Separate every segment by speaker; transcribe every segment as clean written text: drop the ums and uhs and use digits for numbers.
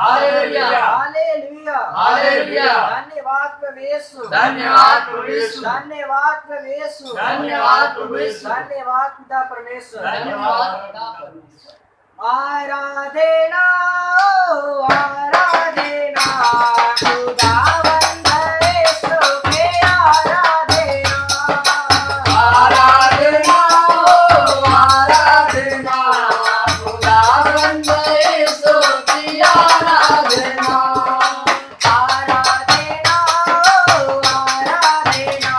Speaker 1: Hallelujah
Speaker 2: hallelujah
Speaker 1: hallelujah
Speaker 2: धन्यवाद प्रभु यीशु
Speaker 1: धन्यवाद प्रभु यीशु
Speaker 2: धन्यवाद प्रभु यीशु
Speaker 1: धन्यवाद प्रभु यीशु
Speaker 2: धन्यवाद पिता परमेश्वर
Speaker 1: धन्यवाद पिता परमेश्वर
Speaker 2: आराधना ओ आराधना खुदावंद यीशु के आराधना
Speaker 1: आराधना आराधना खुदावंद यीशु की आराधना
Speaker 2: आराधना ओ आराधना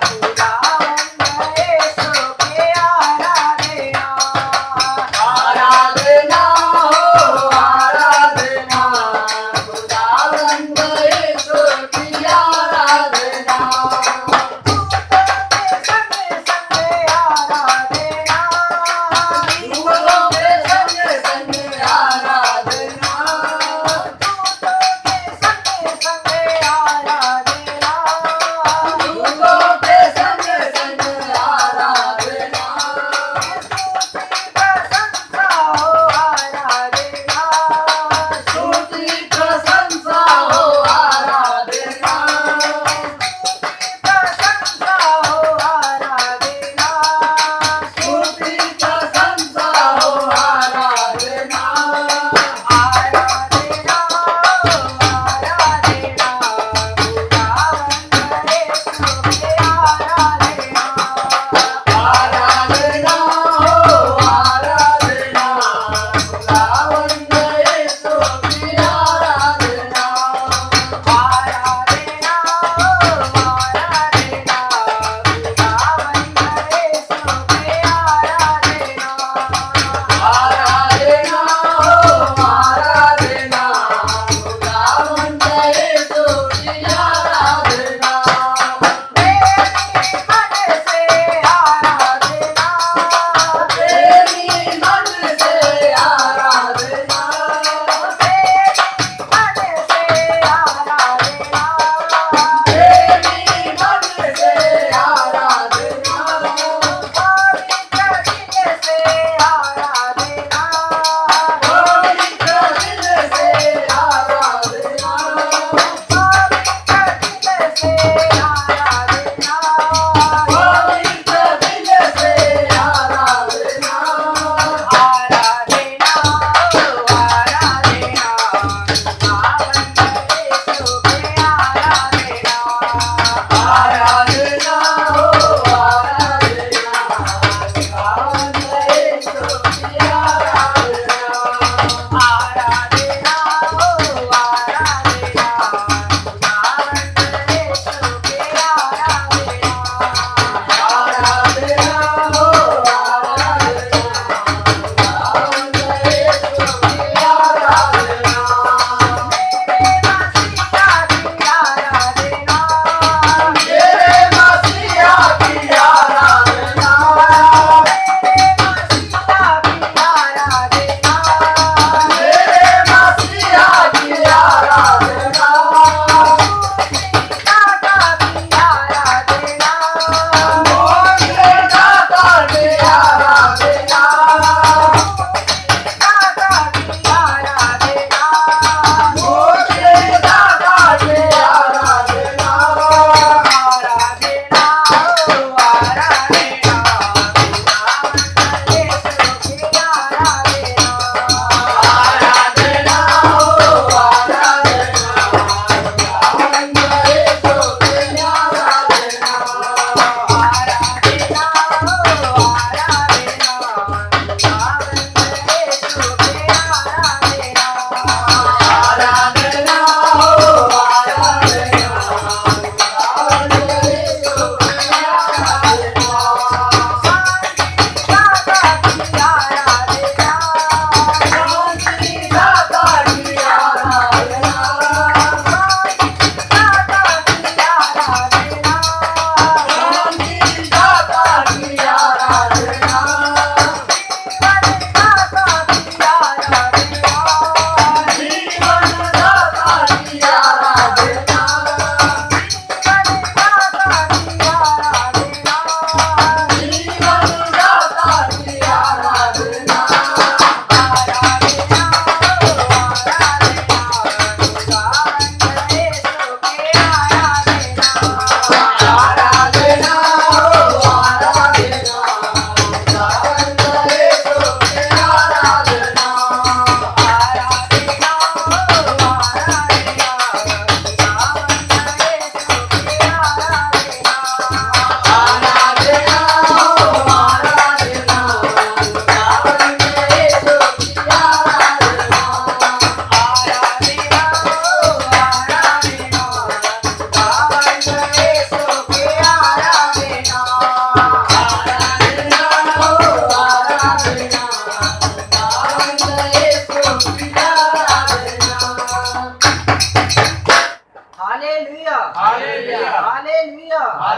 Speaker 2: खुदावंद यीशु के आराधना
Speaker 1: आराधना आराधना खुदावंद यीशु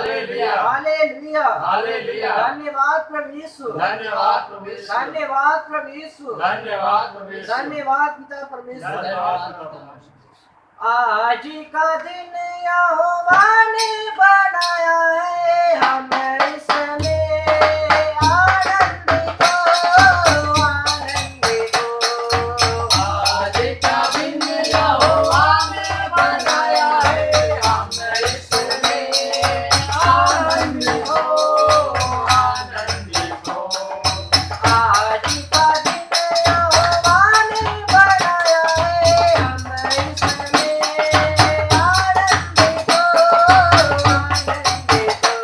Speaker 1: हालेलुया
Speaker 2: हालेलुया
Speaker 1: हालेलुया
Speaker 2: धन्यवाद प्रभु यीशु
Speaker 1: धन्यवाद प्रभु यीशु
Speaker 2: धन्यवाद प्रभु यीशु
Speaker 1: धन्यवाद प्रभु यीशु
Speaker 2: धन्यवाद पिता परमेश्वर
Speaker 1: धन्यवाद प्रभु
Speaker 2: आज का दिन यहोवा ने बनाया है हम इसमें आनंदित हो आनंदित हो
Speaker 1: आज का दिन यहोवा ने बनाया है हम इसमें आनंदित हो आनंदित हो
Speaker 2: आज का दिन यहोवा ने बनाया है हम इसमें आनंदित हो आनंदित हो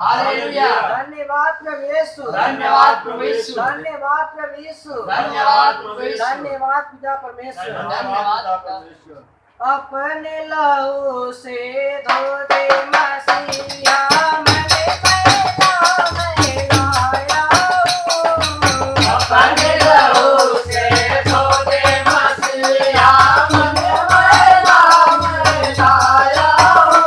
Speaker 1: हालेलुया।
Speaker 2: धन्यवाद प्रभु यीशु,
Speaker 1: धन्यवाद प्रभु यीशु,
Speaker 2: धन्यवाद प्रभु यीशु,
Speaker 1: धन्यवाद प्रभु यीशु,
Speaker 2: धन्यवाद पिता परमेश्वर।
Speaker 1: धन्यवाद।
Speaker 2: अपने लहू से धो दे मसीहा मने मैला मैलाया हूँ।
Speaker 1: अपने लहू से धो दे मसीहा मन मैला मैलाया हूँ।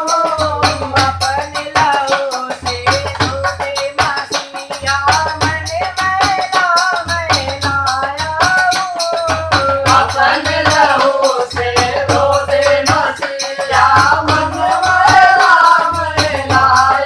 Speaker 2: अपने लहू से धो दे मसीहा मने मैला मैलाया हूँ।
Speaker 1: अपने लहू से धो दे मसीहा मन मैला मैलाया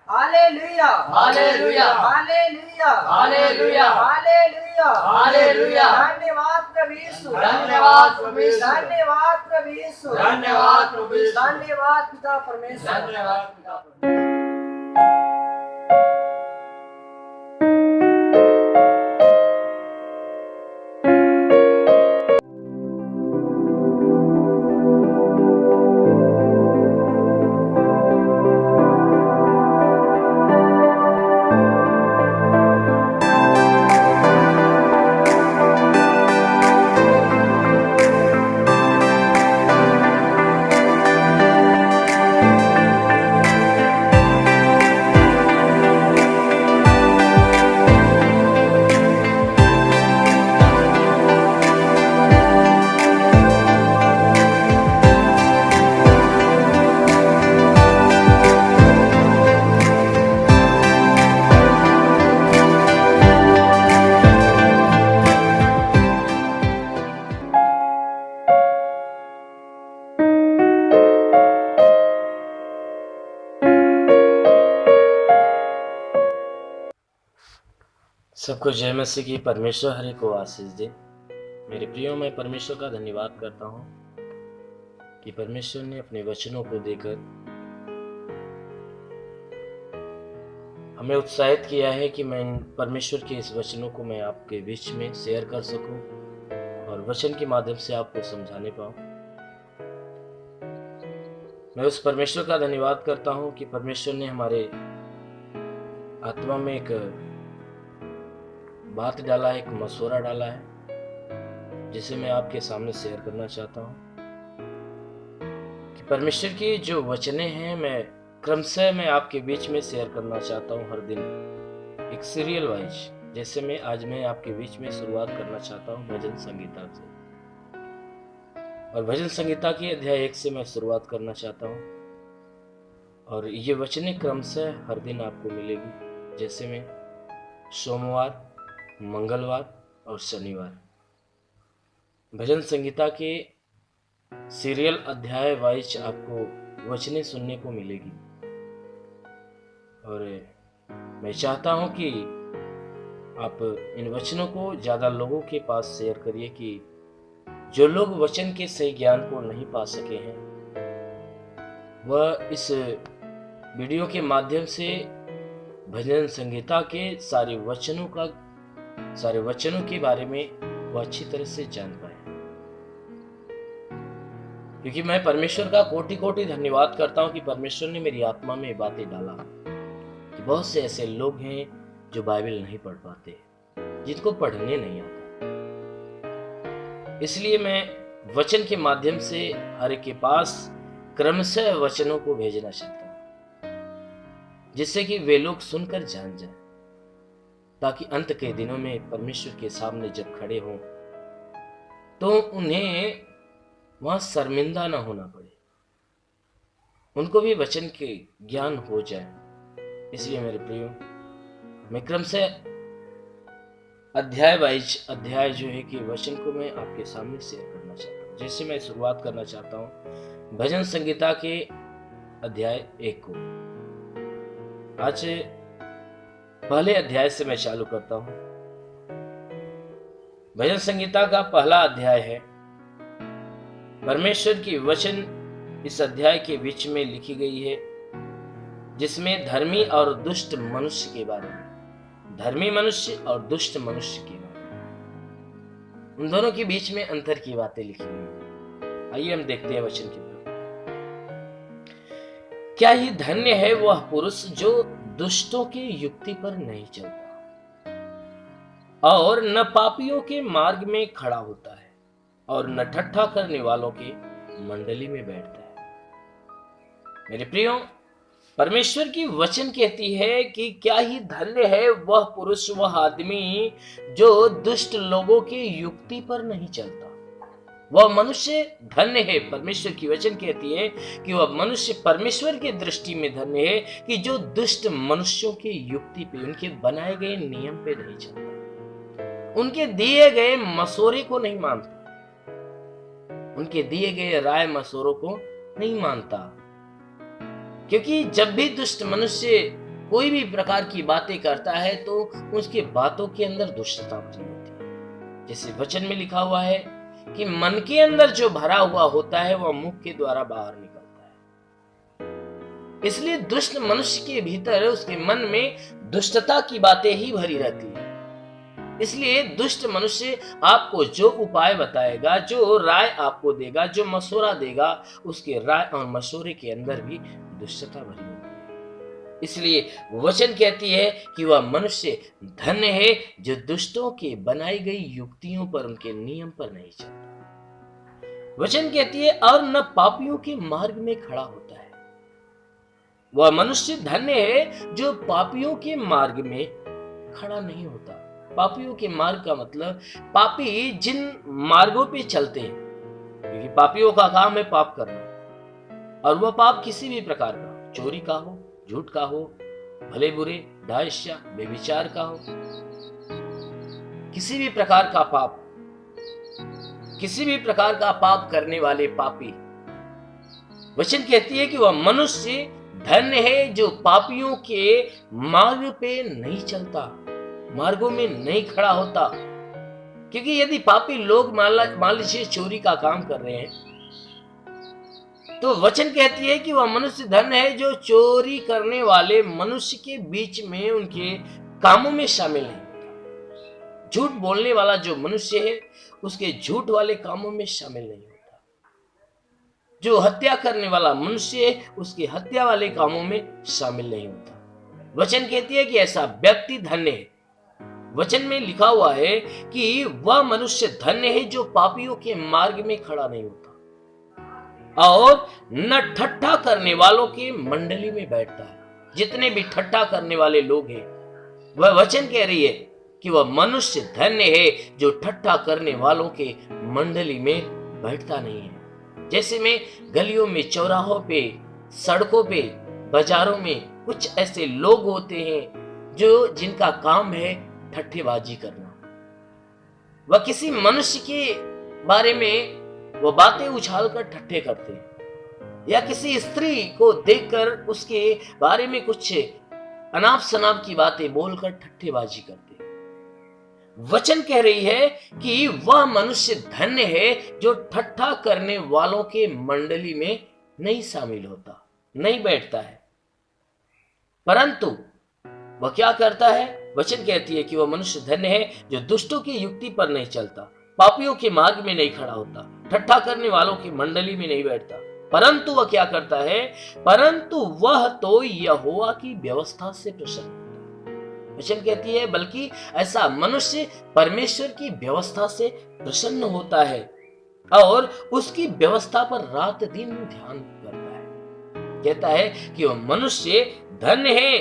Speaker 1: hallelujah
Speaker 2: hallelujah
Speaker 1: hallelujah
Speaker 2: hallelujah
Speaker 1: hallelujah
Speaker 2: धन्यवाद प्रभु यीशु
Speaker 1: धन्यवाद प्रभु यीशु
Speaker 2: धन्यवाद प्रभु यीशु
Speaker 1: धन्यवाद प्रभु यीशु
Speaker 2: धन्यवाद पिता परमेश्वर
Speaker 1: धन्यवाद पिता परमेश्वर।
Speaker 3: सबको जय मसीह की परमेश्वर हरि को आशीष दे। मेरे प्रियो, मैं परमेश्वर का धन्यवाद करता हूँ कि परमेश्वर ने अपने वचनों को देकर हमें उत्साहित किया है कि मैं परमेश्वर के इस वचनों को मैं आपके बीच में शेयर कर सकूं और वचन के माध्यम से आपको समझाने पाऊं। मैं उस परमेश्वर का धन्यवाद करता हूं कि परमेश्वर ने हमारे आत्मा में एक बात डाला है, एक मशवरा डाला है, जिसे मैं आपके सामने शेयर करना चाहता हूं कि परमेश्वर की जो वचनें हैं मैं क्रमशः मैं आपके बीच में शेयर करना चाहता हूं हर दिन एक सीरियल वाइज। जैसे मैं आपके बीच में शुरुआत करना चाहता हूं भजन संगीता से, और भजन संगीता की अध्याय 1 से मैं शुरुआत करना चाहता हूं और ये वचनें क्रमशः हर दिन आपको मिलेगी। जैसे मैं सोमवार, मंगलवार और शनिवार भजन संगीता के सीरियल अध्याय वाइज आपको वचनें सुनने को मिलेगी। और मैं चाहता हूं कि आप इन वचनों को ज़्यादा लोगों के पास शेयर करिए कि जो लोग वचन के सही ज्ञान को नहीं पा सके हैं वह इस वीडियो के माध्यम से भजन संगीता के सारे वचनों के बारे में वो अच्छी तरह से जान पाए। क्योंकि मैं परमेश्वर का कोटि कोटि धन्यवाद करता हूं कि परमेश्वर ने मेरी आत्मा में ये बातें डाला कि बहुत से ऐसे लोग हैं जो बाइबल नहीं पढ़ पाते, जिनको पढ़ने नहीं आता। इसलिए मैं वचन के माध्यम से हर एक के पास क्रमशः वचनों को भेजना चाहता हूं, जिससे कि वे लोग सुनकर जान जाएं, ताकि अंत के दिनों में परमेश्वर के सामने जब खड़े हों तो उन्हें वहां शर्मिंदा ना होना पड़े, उनको भी वचन के ज्ञान हो जाए। इसलिए मेरे प्रियो, मैं क्रमशः अध्याय वाइज अध्याय जो है कि वचन को मैं आपके सामने शेयर करना चाहता हूँ। जैसे मैं शुरुआत करना चाहता हूँ भजन संगीता के अध्याय 1 को। आज पहले अध्याय से मैं चालू करता हूँ। भजन संगीता का पहला अध्याय है। परमेश्वर की वचन इस अध्याय के बीच में लिखी गई है, जिसमें धर्मी और दुष्ट मनुष्य के बारे में, धर्मी मनुष्य और दुष्ट मनुष्य के बारे में, उन दोनों के बीच में अंतर की बातें लिखी गई है। आइए हम देखते हैं वचन की तरफ। क्या ही धन्य है वह पुरुष जो दुष्टों की युक्ति पर नहीं चलता और न पापियों के मार्ग में खड़ा होता है और न ठट्ठा करने वालों के मंडली में बैठता है। मेरे प्रियो, परमेश्वर की वचन कहती है कि क्या ही धन्य है वह पुरुष, वह आदमी जो दुष्ट लोगों की युक्ति पर नहीं चलता। वह मनुष्य धन्य है। परमेश्वर की वचन कहती है कि वह मनुष्य परमेश्वर की दृष्टि में धन्य है कि जो दुष्ट मनुष्यों की युक्ति पे, उनके बनाए गए नियम पे नहीं चलता, उनके दिए गए मशोरे को नहीं मानता, उनके दिए गए राय मशोरों को नहीं मानता। क्योंकि जब भी दुष्ट मनुष्य कोई भी प्रकार की बातें करता है तो उसकी बातों के अंदर दुष्टता भरी होती है। जैसे वचन में लिखा हुआ है कि मन के अंदर जो भरा हुआ होता है वह मुख के द्वारा बाहर निकलता है। इसलिए दुष्ट मनुष्य के भीतर, उसके मन में दुष्टता की बातें ही भरी रहती है। इसलिए दुष्ट मनुष्य आपको जो उपाय बताएगा, जो राय आपको देगा, जो मशवरा देगा, उसके राय और मशवरे के अंदर भी दुष्टता भरी होती है। इसलिए वचन कहती है कि वह मनुष्य धन्य है जो दुष्टों के बनाई गई युक्तियों पर, उनके नियम पर नहीं चलता। वचन कहती है और न पापियों के मार्ग में खड़ा होता है। वह मनुष्य धन्य है जो पापियों के मार्ग में खड़ा नहीं होता। पापियों के मार्ग का मतलब पापी जिन मार्गों पे चलते हैं, क्योंकि पापियों का काम है पाप करना, और वह पाप किसी भी प्रकार का, चोरी का हो, झूठ का हो, भले बुरे, दास्या, बेविचार का हो, किसी भी प्रकार का पाप, किसी भी प्रकार का पाप करने वाले पापी, वचन कहती है कि वह मनुष्य धन्य है जो पापियों के मार्ग पे नहीं चलता, मार्गों में नहीं खड़ा होता। क्योंकि यदि पापी लोग मान लीजिए चोरी का काम कर रहे हैं, तो वचन कहती है कि वह मनुष्य धन्य है जो चोरी करने वाले मनुष्य के बीच में, उनके कामों में शामिल नहीं होता। झूठ बोलने वाला जो मनुष्य है उसके झूठ वाले कामों में शामिल नहीं होता। जो हत्या करने वाला मनुष्य है उसके हत्या वाले कामों में शामिल नहीं होता। वचन कहती है कि ऐसा व्यक्ति धन्य है। वचन में लिखा हुआ है कि वह मनुष्य धन्य है जो पापियों के मार्ग में खड़ा नहीं होता और न ठट्ठा करने वालों की मंडली में बैठता है। जितने भी ठट्ठा करने वाले लोग हैं, वह वचन कह रही है कि वह मनुष्य धन्य है जो ठट्ठा करने वालों के मंडली में बैठता नहीं है। जैसे में गलियों में, चौराहों पे, सड़कों पे, बाजारों में कुछ ऐसे लोग होते हैं जो जिनका काम है ठट्ठेबाजी करना। वह किसी मनुष्य के बारे में वो बातें उछालकर ठट्ठे करते हैं, या किसी स्त्री को देखकर उसके बारे में कुछ अनाप शनाप की बातें बोलकर ठट्ठेबाजी करते हैं। वचन कह रही है कि वह मनुष्य धन्य है जो ठट्ठा करने वालों के मंडली में नहीं शामिल होता, नहीं बैठता है, परंतु वह क्या करता है? वचन कहती है कि वह मनुष्य धन्य है जो दुष्टों की युक्ति पर नहीं चलता, पापियों के मार्ग में नहीं खड़ा होता, ठट्ठा करने वालों की मंडली में नहीं बैठता, परंतु वह क्या करता है, परंतु वह तो यहोवा की व्यवस्था से प्रसन्न होता है। वचन कहती है बल्कि ऐसा मनुष्य परमेश्वर की व्यवस्था से प्रसन्न होता है और उसकी व्यवस्था पर रात दिन ध्यान करता है। कहता है कि वह मनुष्य धन्य है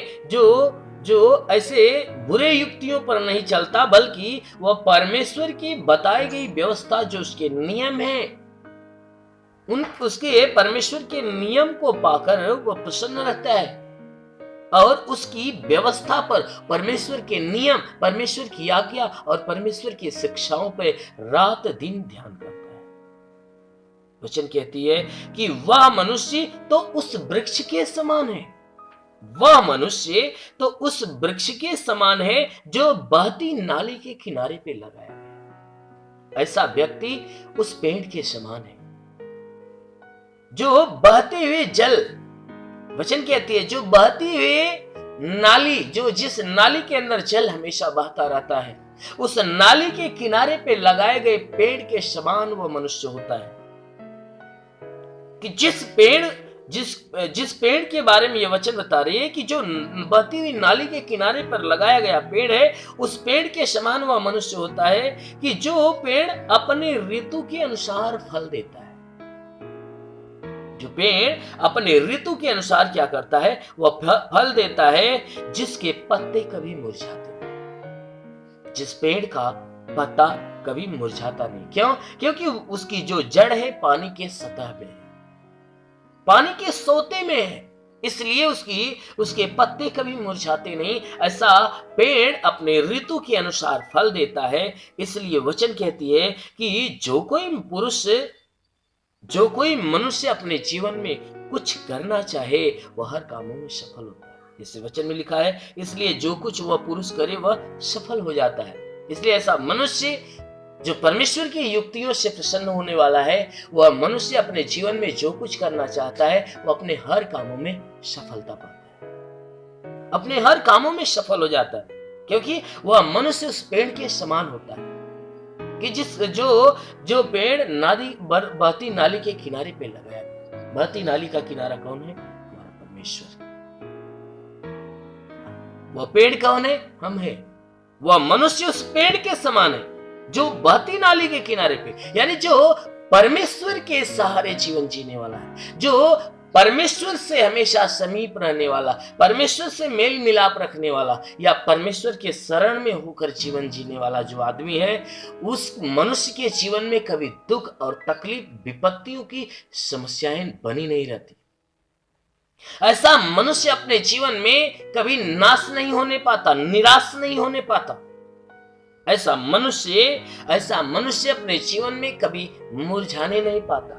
Speaker 3: जो ऐसे बुरे युक्तियों पर नहीं चलता, बल्कि वह परमेश्वर की बताई गई व्यवस्था जो उसके नियम है, उसके परमेश्वर के नियम को पाकर वह प्रसन्न रहता है और उसकी व्यवस्था पर, परमेश्वर के नियम, परमेश्वर की आज्ञा और परमेश्वर की शिक्षाओं पर रात दिन ध्यान करता है। वचन कहती है कि वह मनुष्य तो उस वृक्ष के समान है, वह मनुष्य तो उस वृक्ष के समान है जो बहती नाली के किनारे पे लगाया है। ऐसा व्यक्ति उस पेड़ के समान है जो बहते हुए जल, वचन कहती है जो बहती हुए नाली, जो जिस नाली के अंदर जल हमेशा बहता रहता है, उस नाली के किनारे पे लगाए गए पेड़ के समान वह मनुष्य होता है। कि जिस पेड़ के बारे में यह वचन बता रही है कि जो बहती हुई नाली के किनारे पर लगाया गया पेड़ है, उस पेड़ के समान वह मनुष्य होता है कि जो पेड़ अपने ऋतु के अनुसार फल देता है। जो पेड़ अपने ऋतु के अनुसार क्या करता है, वह फल देता है, जिसके पत्ते कभी मुरझाते नहीं। जिस पेड़ का पत्ता कभी मुरझाता नहीं। क्यों? क्योंकि उसकी जो जड़ है पानी के सतह में है, पानी के सोते में है, इसलिए उसके पत्ते कभी मुरझाते नहीं। ऐसा पेड़ अपने ऋतु के अनुसार फल देता है। इसलिए वचन कहती है कि जो कोई मनुष्य अपने जीवन में कुछ करना चाहे वह हर कामों में सफल होता है। जैसे वचन में लिखा है, इसलिए जो कुछ वह पुरुष करे वह सफल हो जाता है। इसलिए ऐसा मनुष्य जो परमेश्वर की युक्तियों से प्रसन्न होने वाला है, वह मनुष्य अपने जीवन में जो कुछ करना चाहता है वह अपने हर कामों में सफलता पाता है, अपने हर कामों में सफल हो जाता है, क्योंकि वह मनुष्य उस पेड़ के समान होता है कि जो पेड़ बहती नाली के किनारे पे लगाया गया। बहती नाली का किनारा कौन है? हमारा परमेश्वर। वह पेड़ कौन है? हम है। वह मनुष्य उस पेड़ के समान है जो बहती नाली के किनारे पे, यानी जो परमेश्वर के सहारे जीवन जीने वाला है, जो परमेश्वर से हमेशा समीप रहने वाला, परमेश्वर से मेल मिलाप रखने वाला, या परमेश्वर के शरण में होकर जीवन जीने वाला जो आदमी है, उस मनुष्य के जीवन में कभी दुख और तकलीफ, विपत्तियों की समस्याएं बनी नहीं रहती। ऐसा मनुष्य अपने जीवन में कभी नाश नहीं होने पाता, निराश नहीं होने पाता। ऐसा मनुष्य अपने जीवन में कभी मुरझाने नहीं पाता,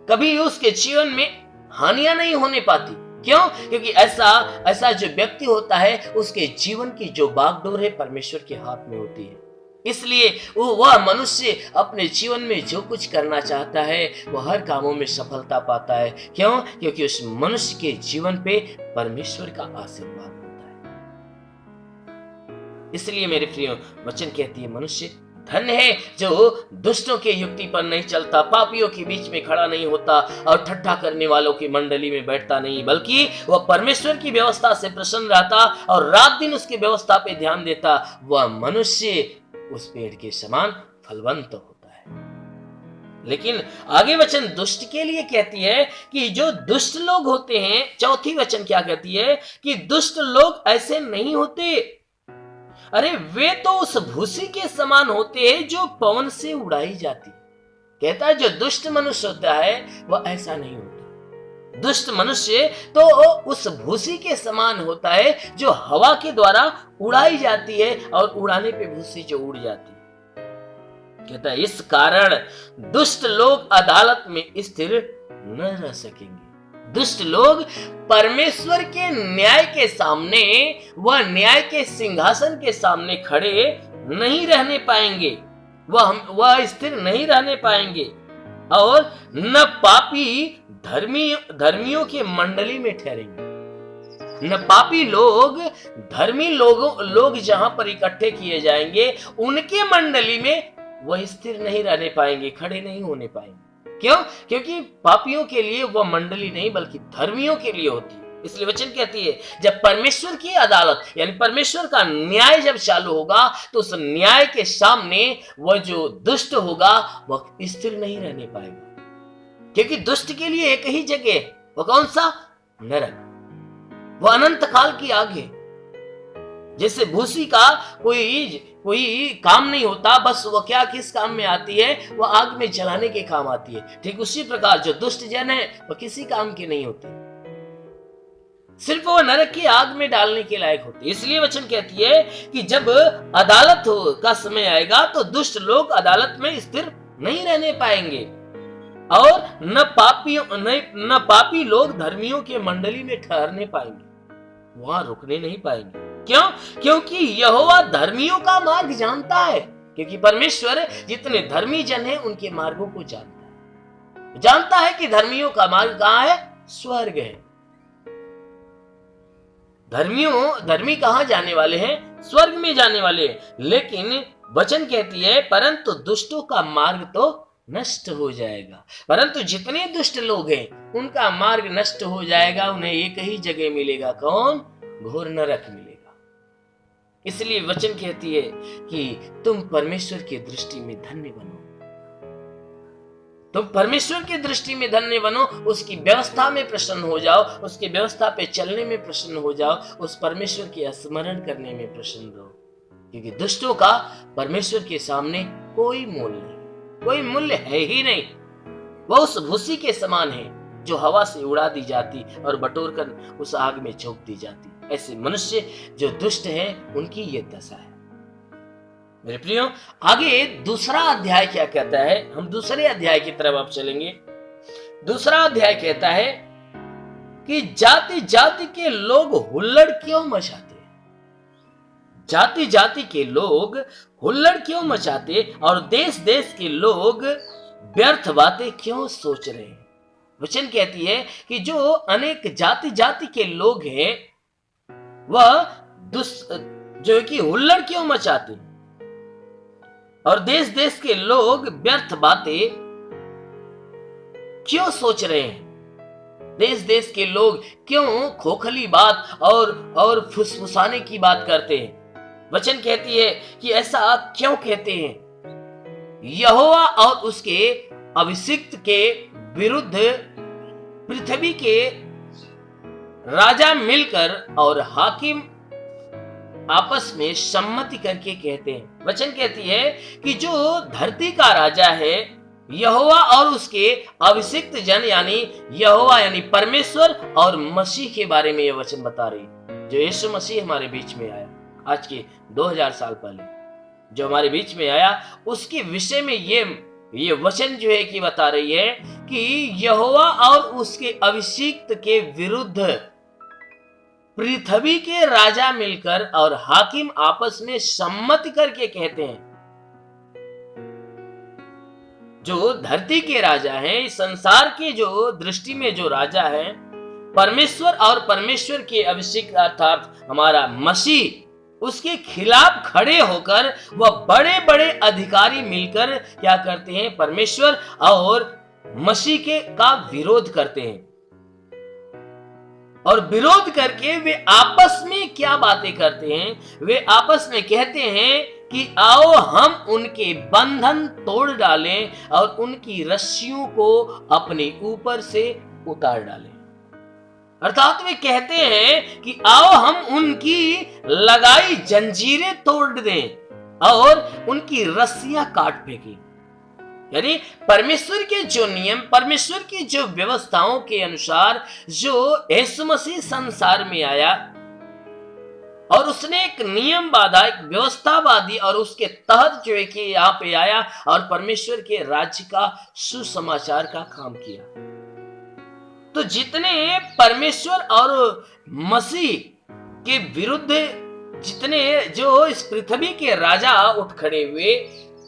Speaker 3: कभी उसके जीवन में हानियां नहीं होने पाती। क्यों? क्योंकि ऐसा जो व्यक्ति होता है, उसके जीवन की जो बागडोर है परमेश्वर के हाथ में होती है। इसलिए वह मनुष्य अपने जीवन में जो कुछ करना चाहता है वह हर कामों में सफलता पाता है। क्यों? क्योंकि उस मनुष्य के जीवन पे परमेश्वर का आशीर्वाद होता है। इसलिए मेरे प्रियो, वचन कहती है मनुष्य धन्य है जो दुष्टों के युक्ति पर नहीं चलता, पापियों के बीच में खड़ा नहीं होता और ठट्ठा करने वालों की मंडली में बैठता नहीं, बल्कि वह परमेश्वर की व्यवस्था से प्रसन्न रहता और रात दिन उसकी व्यवस्था पे ध्यान देता। वह मनुष्य उस पेड़ के समान फलवंत होता है। लेकिन आगे वचन दुष्ट के लिए कहती है कि जो दुष्ट लोग होते हैं, चौथी वचन क्या कहती है कि दुष्ट लोग ऐसे नहीं होते। अरे वे तो उस भूसी के समान होते हैं जो पवन से उड़ाई जाती। कहता है जो दुष्ट मनुष्य होता है वह ऐसा नहीं होता। दुष्ट मनुष्य तो उस भूसी के समान होता है जो हवा के द्वारा उड़ाई जाती है और उड़ाने पे भूसी जो उड़ जाती है। कहता है इस कारण दुष्ट लोग अदालत में स्थिर न रह सकेंगे। दुष्ट लोग परमेश्वर के न्याय के सामने, वह न्याय के सिंहासन के सामने खड़े नहीं रहने पाएंगे, वह स्थिर नहीं रहने पाएंगे और न पापी धर्मियों के मंडली में ठहरेंगे। न पापी लोग, धर्मी लोग जहां पर इकट्ठे किए जाएंगे उनके मंडली में वह स्थिर नहीं रहने पाएंगे, खड़े नहीं होने पाएंगे। क्यों? क्योंकि पापियों के लिए वह मंडली नहीं बल्कि धर्मियों के लिए होती है। इसलिए वचन कहती है जब परमेश्वर की अदालत यानी परमेश्वर का न्याय जब चालू होगा तो उस न्याय के सामने वह जो दुष्ट होगा वह स्थिर नहीं रहने पाएगा, क्योंकि दुष्ट के लिए एक ही जगह है, वह कौन सा? नरक। वह अनंत काल की आग है। जैसे भूसी का कोई काम नहीं होता, बस वह क्या किस काम में आती है? वह आग में जलाने के काम आती है। ठीक उसी प्रकार जो दुष्ट जन है वह किसी काम के नहीं होते, सिर्फ वो नरक की आग में डालने के लायक होते। इसलिए वचन कहती है कि जब अदालत का समय आएगा तो दुष्ट लोग अदालत में स्थिर नहीं रहने पाएंगे और न पापी लोग धर्मियों के मंडली में ठहरने पाएंगे, वहां रुकने नहीं पाएंगे। क्यों? क्योंकि यहोवा धर्मियों का मार्ग जानता है, क्योंकि परमेश्वर जितने धर्मी जन हैं उनके मार्गों को जानता है कि धर्मियों का मार्ग कहां है? स्वर्ग है। धर्मी कहां जाने वाले हैं? स्वर्ग में जाने वाले हैं। लेकिन वचन कहती है परंतु दुष्टों का मार्ग तो नष्ट हो जाएगा। परंतु जितने दुष्ट लोग हैं उनका मार्ग नष्ट हो जाएगा, उन्हें एक ही जगह मिलेगा। कौन? घोर नरक मिलेगा। इसलिए वचन कहती है कि तुम परमेश्वर की दृष्टि में धन्य बनो, तुम परमेश्वर की दृष्टि में धन्य बनो, उसकी व्यवस्था में प्रसन्न हो जाओ, उसकी व्यवस्था पे चलने में प्रसन्न हो जाओ, उस परमेश्वर की स्मरण करने में प्रसन्न रहो, क्योंकि दुष्टों का परमेश्वर के सामने कोई मूल्य नहीं, कोई मूल्य है ही नहीं। वह उस भूसी के समान है जो हवा से उड़ा दी जाती और बटोर कर उस आग में झोंक दी जाती। ऐसे मनुष्य जो दुष्ट हैं उनकी ये दशा है। मेरे प्रियो, आगे दूसरा अध्याय क्या कहता है? हम दूसरे अध्याय की तरफ अब चलेंगे। दूसरा अध्याय कहता है कि जाति जाति के लोग हुल्लड़ क्यों मचाते? जाति जाति के लोग हुल्लड़ क्यों मचाते और देश देश के लोग व्यर्थ बातें क्यों सोच रहे हैं? वचन कहती है कि जो अनेक जाति जाति के लोग हैं वह जो कि हुल्लड़ क्यों मचाते और देश देश के लोग व्यर्थ बातें क्यों सोच रहे हैं? देश देश के लोग क्यों खोखली बात और फुसफुसाने की बात करते हैं? वचन कहती है कि ऐसा क्यों कहते हैं? यहोवा और उसके अभिषिक्त के विरुद्ध पृथ्वी के राजा मिलकर और हाकिम आपस में सम्मति करके कहते हैं। वचन कहती है कि जो धरती का राजा है यहोवा और उसके अभिषिक्त जन यानी यहोवा यानी परमेश्वर और मसीह के बारे में यह वचन बता रही है। जो यीशु मसीह हमारे बीच में आया आज के 2000 साल पहले, जो हमारे बीच में आया, उसके विषय में ये वचन जो है कि बता रही है कि यहोवा और उसके अभिषिक्त के विरुद्ध पृथ्वी के राजा मिलकर और हाकिम आपस में सम्मति करके कहते हैं। जो धरती के राजा हैं, इस संसार के जो दृष्टि में जो राजा है, परमेश्वर और परमेश्वर के अभिषेक अर्थात हमारा मसीह, उसके खिलाफ खड़े होकर वह बड़े बड़े अधिकारी मिलकर क्या करते हैं? परमेश्वर और मसीह के का विरोध करते हैं। और विरोध करके वे आपस में क्या बातें करते हैं? वे आपस में कहते हैं कि आओ हम उनके बंधन तोड़ डालें और उनकी रस्सियों को अपने ऊपर से उतार डालें। अर्थात वे कहते हैं कि आओ हम उनकी लगाई जंजीरें तोड़ दें और उनकी रस्सियां काट फेंकें। यानी परमेश्वर के जो नियम, परमेश्वर की जो व्यवस्थाओं के अनुसार जो यीशु मसीह संसार में आया और उसने एक नियम बांधा, एक व्यवस्थावादी, और उसके तहत जो है कि यहाँ पे आया और परमेश्वर के राज्य का सुसमाचार का काम किया। तो जितने परमेश्वर और मसीह के विरुद्ध जितने जो इस पृथ्वी के राजा उठ खड़े हुए,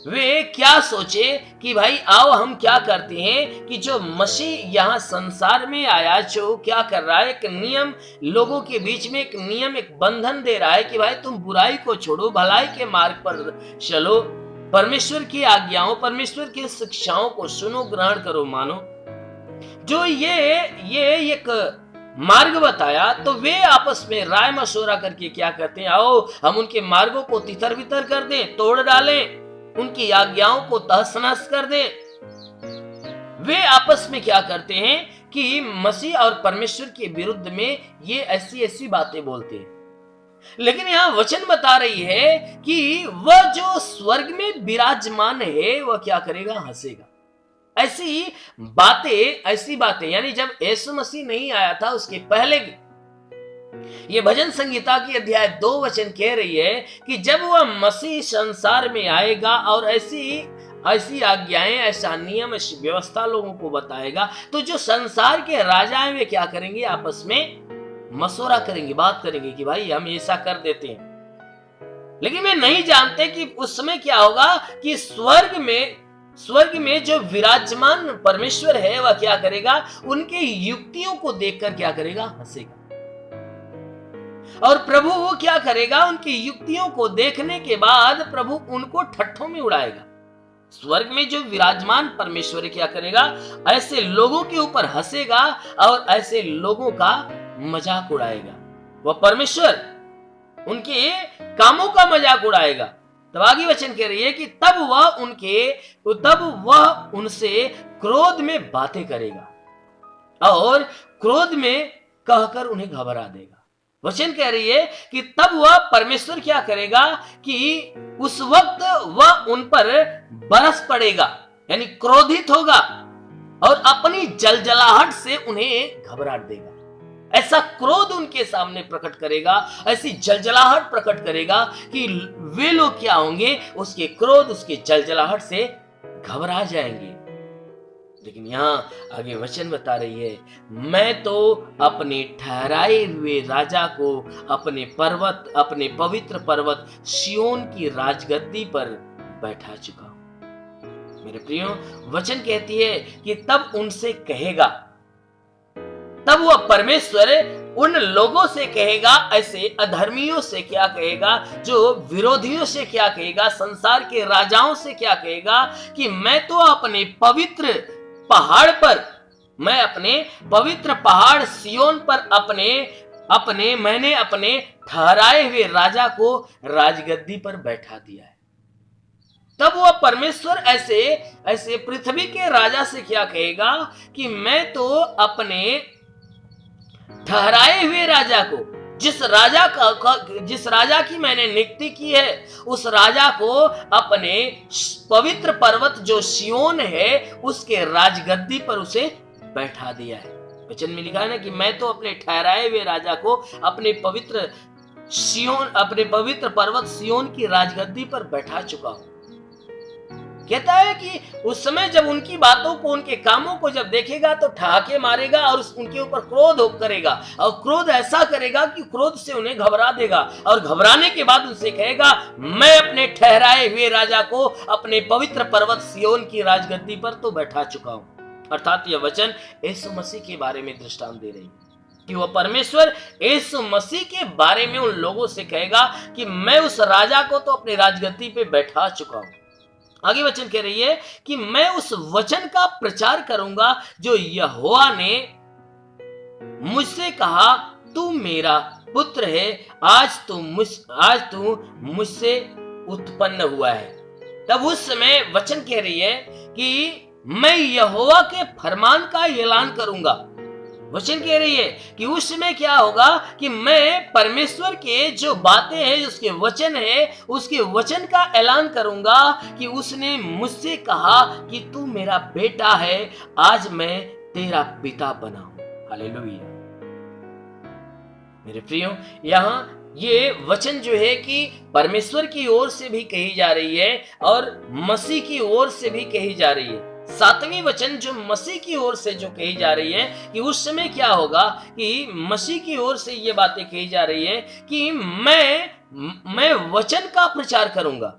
Speaker 3: वे क्या सोचे कि भाई आओ हम क्या करते हैं कि जो मसीह यहाँ संसार में आया, जो क्या कर रहा है? एक नियम लोगों के बीच में, एक नियम, एक बंधन दे रहा है कि भाई तुम बुराई को छोड़ो, भलाई के मार्ग पर चलो, परमेश्वर की आज्ञाओं, परमेश्वर की शिक्षाओं को सुनो, ग्रहण करो, मानो। जो ये एक मार्ग बताया, तो वे आपस में राय मशवरा करके क्या कहते हैं, आओ हम उनके मार्गों को तितर बितर कर दें, तोड़ डालें, उनकी आज्ञाओं को तहस नहस कर दें। वे आपस में क्या करते हैं कि मसीह और परमेश्वर के विरुद्ध में ये ऐसी ऐसी बातें बोलते हैं। लेकिन यहां वचन बता रही है कि वह जो स्वर्ग में विराजमान है वह क्या करेगा, हंसेगा। ऐसी बातें यानी जब यीशु मसीह नहीं आया था उसके पहले की ये भजन संगीता की अध्याय 2 वचन कह रही है कि जब वह मसीह संसार में आएगा और ऐसी आज्ञाएं, ऐसा नियम, ऐसी व्यवस्था लोगों को बताएगा, तो जो संसार के राजा हैं वे क्या करेंगे, आपस में मशवरा करेंगे, बात करेंगे कि भाई हम ऐसा कर देते हैं। लेकिन वे नहीं जानते कि उस समय क्या होगा कि स्वर्ग में जो विराजमान परमेश्वर है वह क्या करेगा, उनके युक्तियों को देखकर क्या करेगा, हंसेगा। और प्रभु वो क्या करेगा, उनकी युक्तियों को देखने के बाद प्रभु उनको ठट्ठों में उड़ाएगा। स्वर्ग में जो विराजमान परमेश्वर क्या करेगा, ऐसे लोगों के ऊपर हंसेगा और ऐसे लोगों का मजाक उड़ाएगा। वह परमेश्वर उनके कामों का मजाक उड़ाएगा। तब आगे वचन कह रही है कि तब वह उनसे क्रोध में बातें करेगा और क्रोध में कहकर उन्हें घबरा देगा। वचन कह रही है कि तब वह परमेश्वर क्या करेगा कि उस वक्त वह उन पर बरस पड़ेगा, यानी क्रोधित होगा और अपनी जलजलाहट से उन्हें घबराहट देगा। ऐसा क्रोध उनके सामने प्रकट करेगा, ऐसी जलजलाहट प्रकट करेगा कि वे लोग क्या होंगे, उसके क्रोध, उसके जलजलाहट से घबरा जाएंगे। लेकिन यहां आगे वचन बता रही है, मैं तो अपने ठहराए हुए राजा को अपने पवित्र पर्वत सिय्योन की राजगद्दी पर बैठा चुका हूं। मेरे प्रियो, वचन कहती है कि तब उनसे कहेगा, तब वह परमेश्वर उन लोगों से कहेगा, ऐसे अधर्मियों से क्या कहेगा, जो विरोधियों से क्या कहेगा, संसार के राजाओं से क्या कहेगा कि मैं तो अपने पवित्र पहाड़ पर, मैं अपने पवित्र पहाड़ सिय्योन पर मैंने अपने ठहराए हुए राजा को राजगद्दी पर बैठा दिया है। तब वह परमेश्वर ऐसे पृथ्वी के राजा से क्या कहेगा कि मैं तो अपने ठहराए हुए राजा को, जिस राजा की मैंने नियुक्ति की है, उस राजा को अपने पवित्र पर्वत जो सिय्योन है उसके राजगद्दी पर उसे बैठा दिया है। वचन में लिखा है ना कि मैं तो अपने ठहराए हुए राजा को अपने पवित्र पर्वत सिय्योन की राजगद्दी पर बैठा चुका हूं। कहता है कि उस समय जब उनकी बातों को, उनके कामों को जब देखेगा तो ठहाके मारेगा और उनके ऊपर क्रोध करेगा, और क्रोध ऐसा करेगा कि क्रोध से उन्हें घबरा देगा, और घबराने के बाद उनसे कहेगा, मैं अपने ठहराए हुए राजा को अपने पवित्र पर्वत सिय्योन की राजगद्दी पर तो बैठा चुका हूं। अर्थात यह वचन यीशु मसीह के बारे में दृष्टांत दे रही है कि वह परमेश्वर यीशु मसीह के बारे में उन लोगों से कहेगा कि मैं उस राजा को तो अपनी राजगद्दी पे बैठा चुका हूं। आगे वचन कह रही है कि मैं उस वचन का प्रचार करूंगा जो यहोवा ने मुझसे कहा, तू मेरा पुत्र है, आज तू मुझसे उत्पन्न हुआ है। तब उस समय वचन कह रही है कि मैं यहोवा के फरमान का ऐलान करूंगा। वचन कह रही है कि उस समय क्या होगा कि मैं परमेश्वर के जो बातें हैं, उसके वचन है, उसके वचन का ऐलान करूंगा कि उसने मुझसे कहा कि तू मेरा बेटा है, आज मैं तेरा पिता बना हूं। हालेलुया। मेरे प्रियो, यहां ये वचन जो है कि परमेश्वर की ओर से भी कही जा रही है और मसीह की ओर से भी कही जा रही है। 7वीं वचन जो मसीह की ओर से जो कही जा रही है कि उस समय क्या होगा कि मसीह की ओर से ये बातें कही जा रही है कि मैं वचन का प्रचार करूंगा।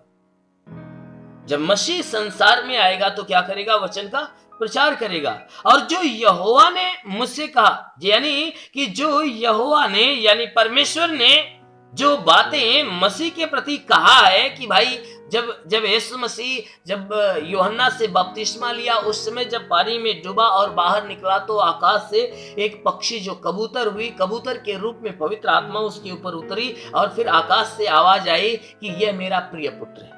Speaker 3: जब मसीह संसार में आएगा तो क्या करेगा, वचन का प्रचार करेगा। और जो यहोवा ने मुझसे कहा, यानी कि जो यहोवा ने, यानी परमेश्वर ने जो बातें मसीह के प्रति कहा है कि भाई जब यीशु मसीह जब यूहन्ना से बपतिस्मा लिया, उस समय जब पानी में डूबा और बाहर निकला तो आकाश से एक पक्षी जो कबूतर हुई, कबूतर के रूप में पवित्र आत्मा उसके ऊपर उतरी और फिर आकाश से आवाज आई कि यह मेरा प्रिय पुत्र है।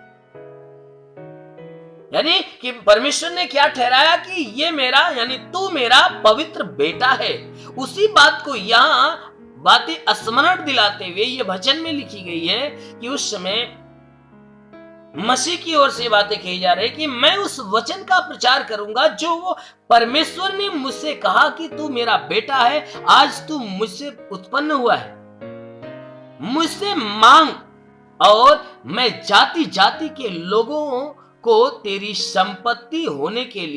Speaker 3: यानी कि परमेश्वर ने क्या ठहराया कि ये मेरा यानी तू मेरा पवित्र बेटा है। उसी बात को यहां बातें स्मरण दिलाते हुए ये वचन में लिखी गई है कि उस समय मसीह की ओर से बातें कही जा रही है कि मैं उस वचन का प्रचार करूंगा जो वो परमेश्वर ने मुझसे कहा कि तू मेरा बेटा है, आज तू मुझसे उत्पन्न हुआ है, मुझसे मांग और मैं जाति जाति के लोगों को तेरी संपत्ति होने के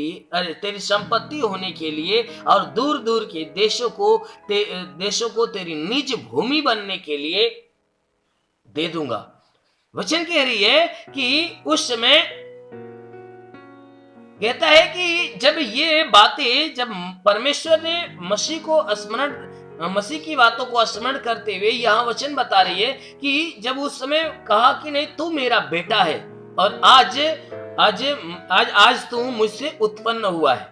Speaker 3: लिए और दूर दूर के देशों को तेरी निज भूमि बनने के लिए दे दूंगा। वचन कह रही है कि उस समय कहता है कि जब ये बातें, जब परमेश्वर ने मसीह की बातों को स्मरण करते हुए यहां वचन बता रही है कि जब उस समय कहा कि नहीं तू मेरा बेटा है और आज तू मुझसे उत्पन्न हुआ है,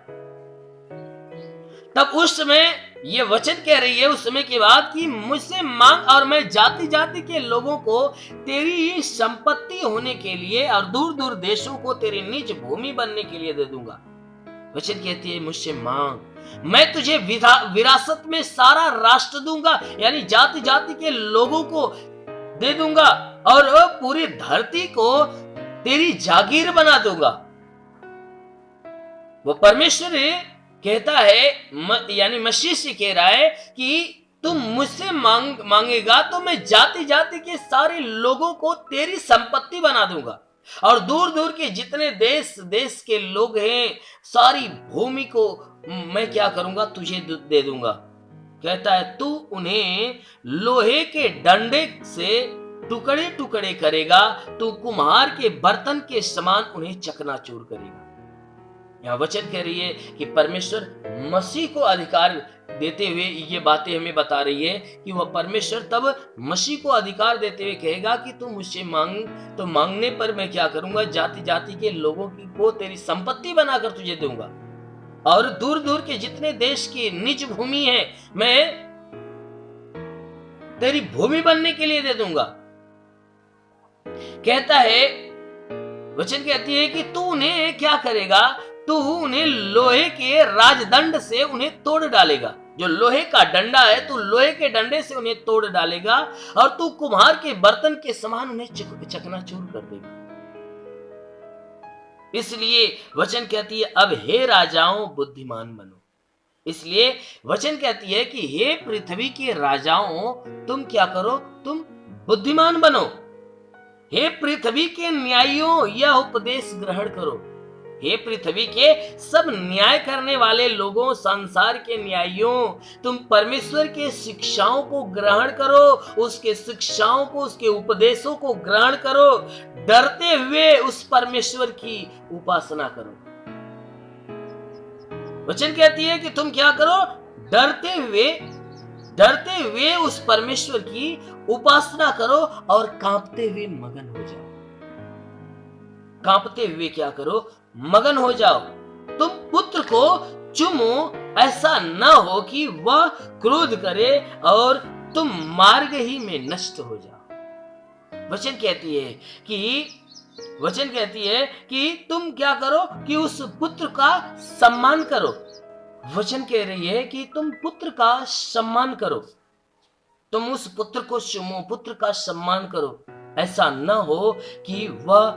Speaker 3: तब उस समय ये वचन कह रही है उस समय के बाद कि मुझसे मांग और मैं जाति जाति के लोगों को तेरी संपत्ति होने के लिए और दूर दूर देशों को तेरी निज भूमि बनने के लिए दे दूंगा। वचन कहती है मुझसे मांग, मैं तुझे विरासत में सारा राष्ट्र दूंगा, यानी जाति जाति के लोगों को दे दूंगा और पूरी धरती को तेरी जागीर बना दूंगा। वो परमेश्वर कहता है, यानी मसीह से कह रहा है कि तुम मुझसे मांगेगा तो मैं जाति जाति के सारे लोगों को तेरी संपत्ति बना दूंगा और दूर दूर के जितने देश के लोग हैं सारी भूमि को मैं क्या करूंगा तुझे दे दूंगा। कहता है तू उन्हें लोहे के डंडे से टुकड़े टुकड़े करेगा, तू कुम्हार के बर्तन के समान उन्हें चकनाचूर करेगा। यहां वचन कह रही है कि परमेश्वर मसीह को अधिकार देते हुए ये बातें हमें बता रही है कि वह परमेश्वर तब मसीह को अधिकार देते हुए कहेगा कि तू मुझसे मांग, तो मांगने पर मैं क्या करूंगा, जाति जाति के लोगों को तेरी संपत्ति बनाकर तुझे दूंगा और दूर दूर के जितने देश की निज भूमि है मैं तेरी भूमि बनने के लिए दे दूंगा। कहता है, वचन कहती है कि तू उन्हें क्या करेगा, तू उन्हें लोहे के राजदंड से उन्हें तोड़ डालेगा। जो लोहे का डंडा है तू लोहे के डंडे से उन्हें तोड़ डालेगा और तू कुम्हार के बर्तन के समान उन्हें चकनाचूर कर देगा। इसलिए वचन कहती है अब हे राजाओं बुद्धिमान बनो। इसलिए वचन कहती है कि हे पृथ्वी के राजाओं तुम क्या करो, तुम बुद्धिमान बनो। हे पृथ्वी के न्यायियों यह उपदेश ग्रहण करो। हे पृथ्वी के सब न्याय करने वाले लोगों, संसार के न्यायियों, तुम परमेश्वर के शिक्षाओं को ग्रहण करो, उसके शिक्षाओं को, उसके उपदेशों को ग्रहण करो, डरते हुए उस परमेश्वर की उपासना करो। वचन कहती है कि तुम क्या करो, डरते हुए उस परमेश्वर की उपासना करो और कांपते हुए मगन हो जाओ। कांपते हुए क्या करो, मगन हो जाओ। तुम पुत्र को चूमो, ऐसा न हो कि वह क्रोध करे और तुम मार्ग ही में नष्ट हो जाओ। वचन कहती है कि तुम क्या करो कि उस पुत्र का सम्मान करो। वचन कह रही है कि तुम पुत्र का सम्मान करो, तुम उस पुत्र को चूमो, पुत्र का सम्मान करो। ऐसा न हो कि वह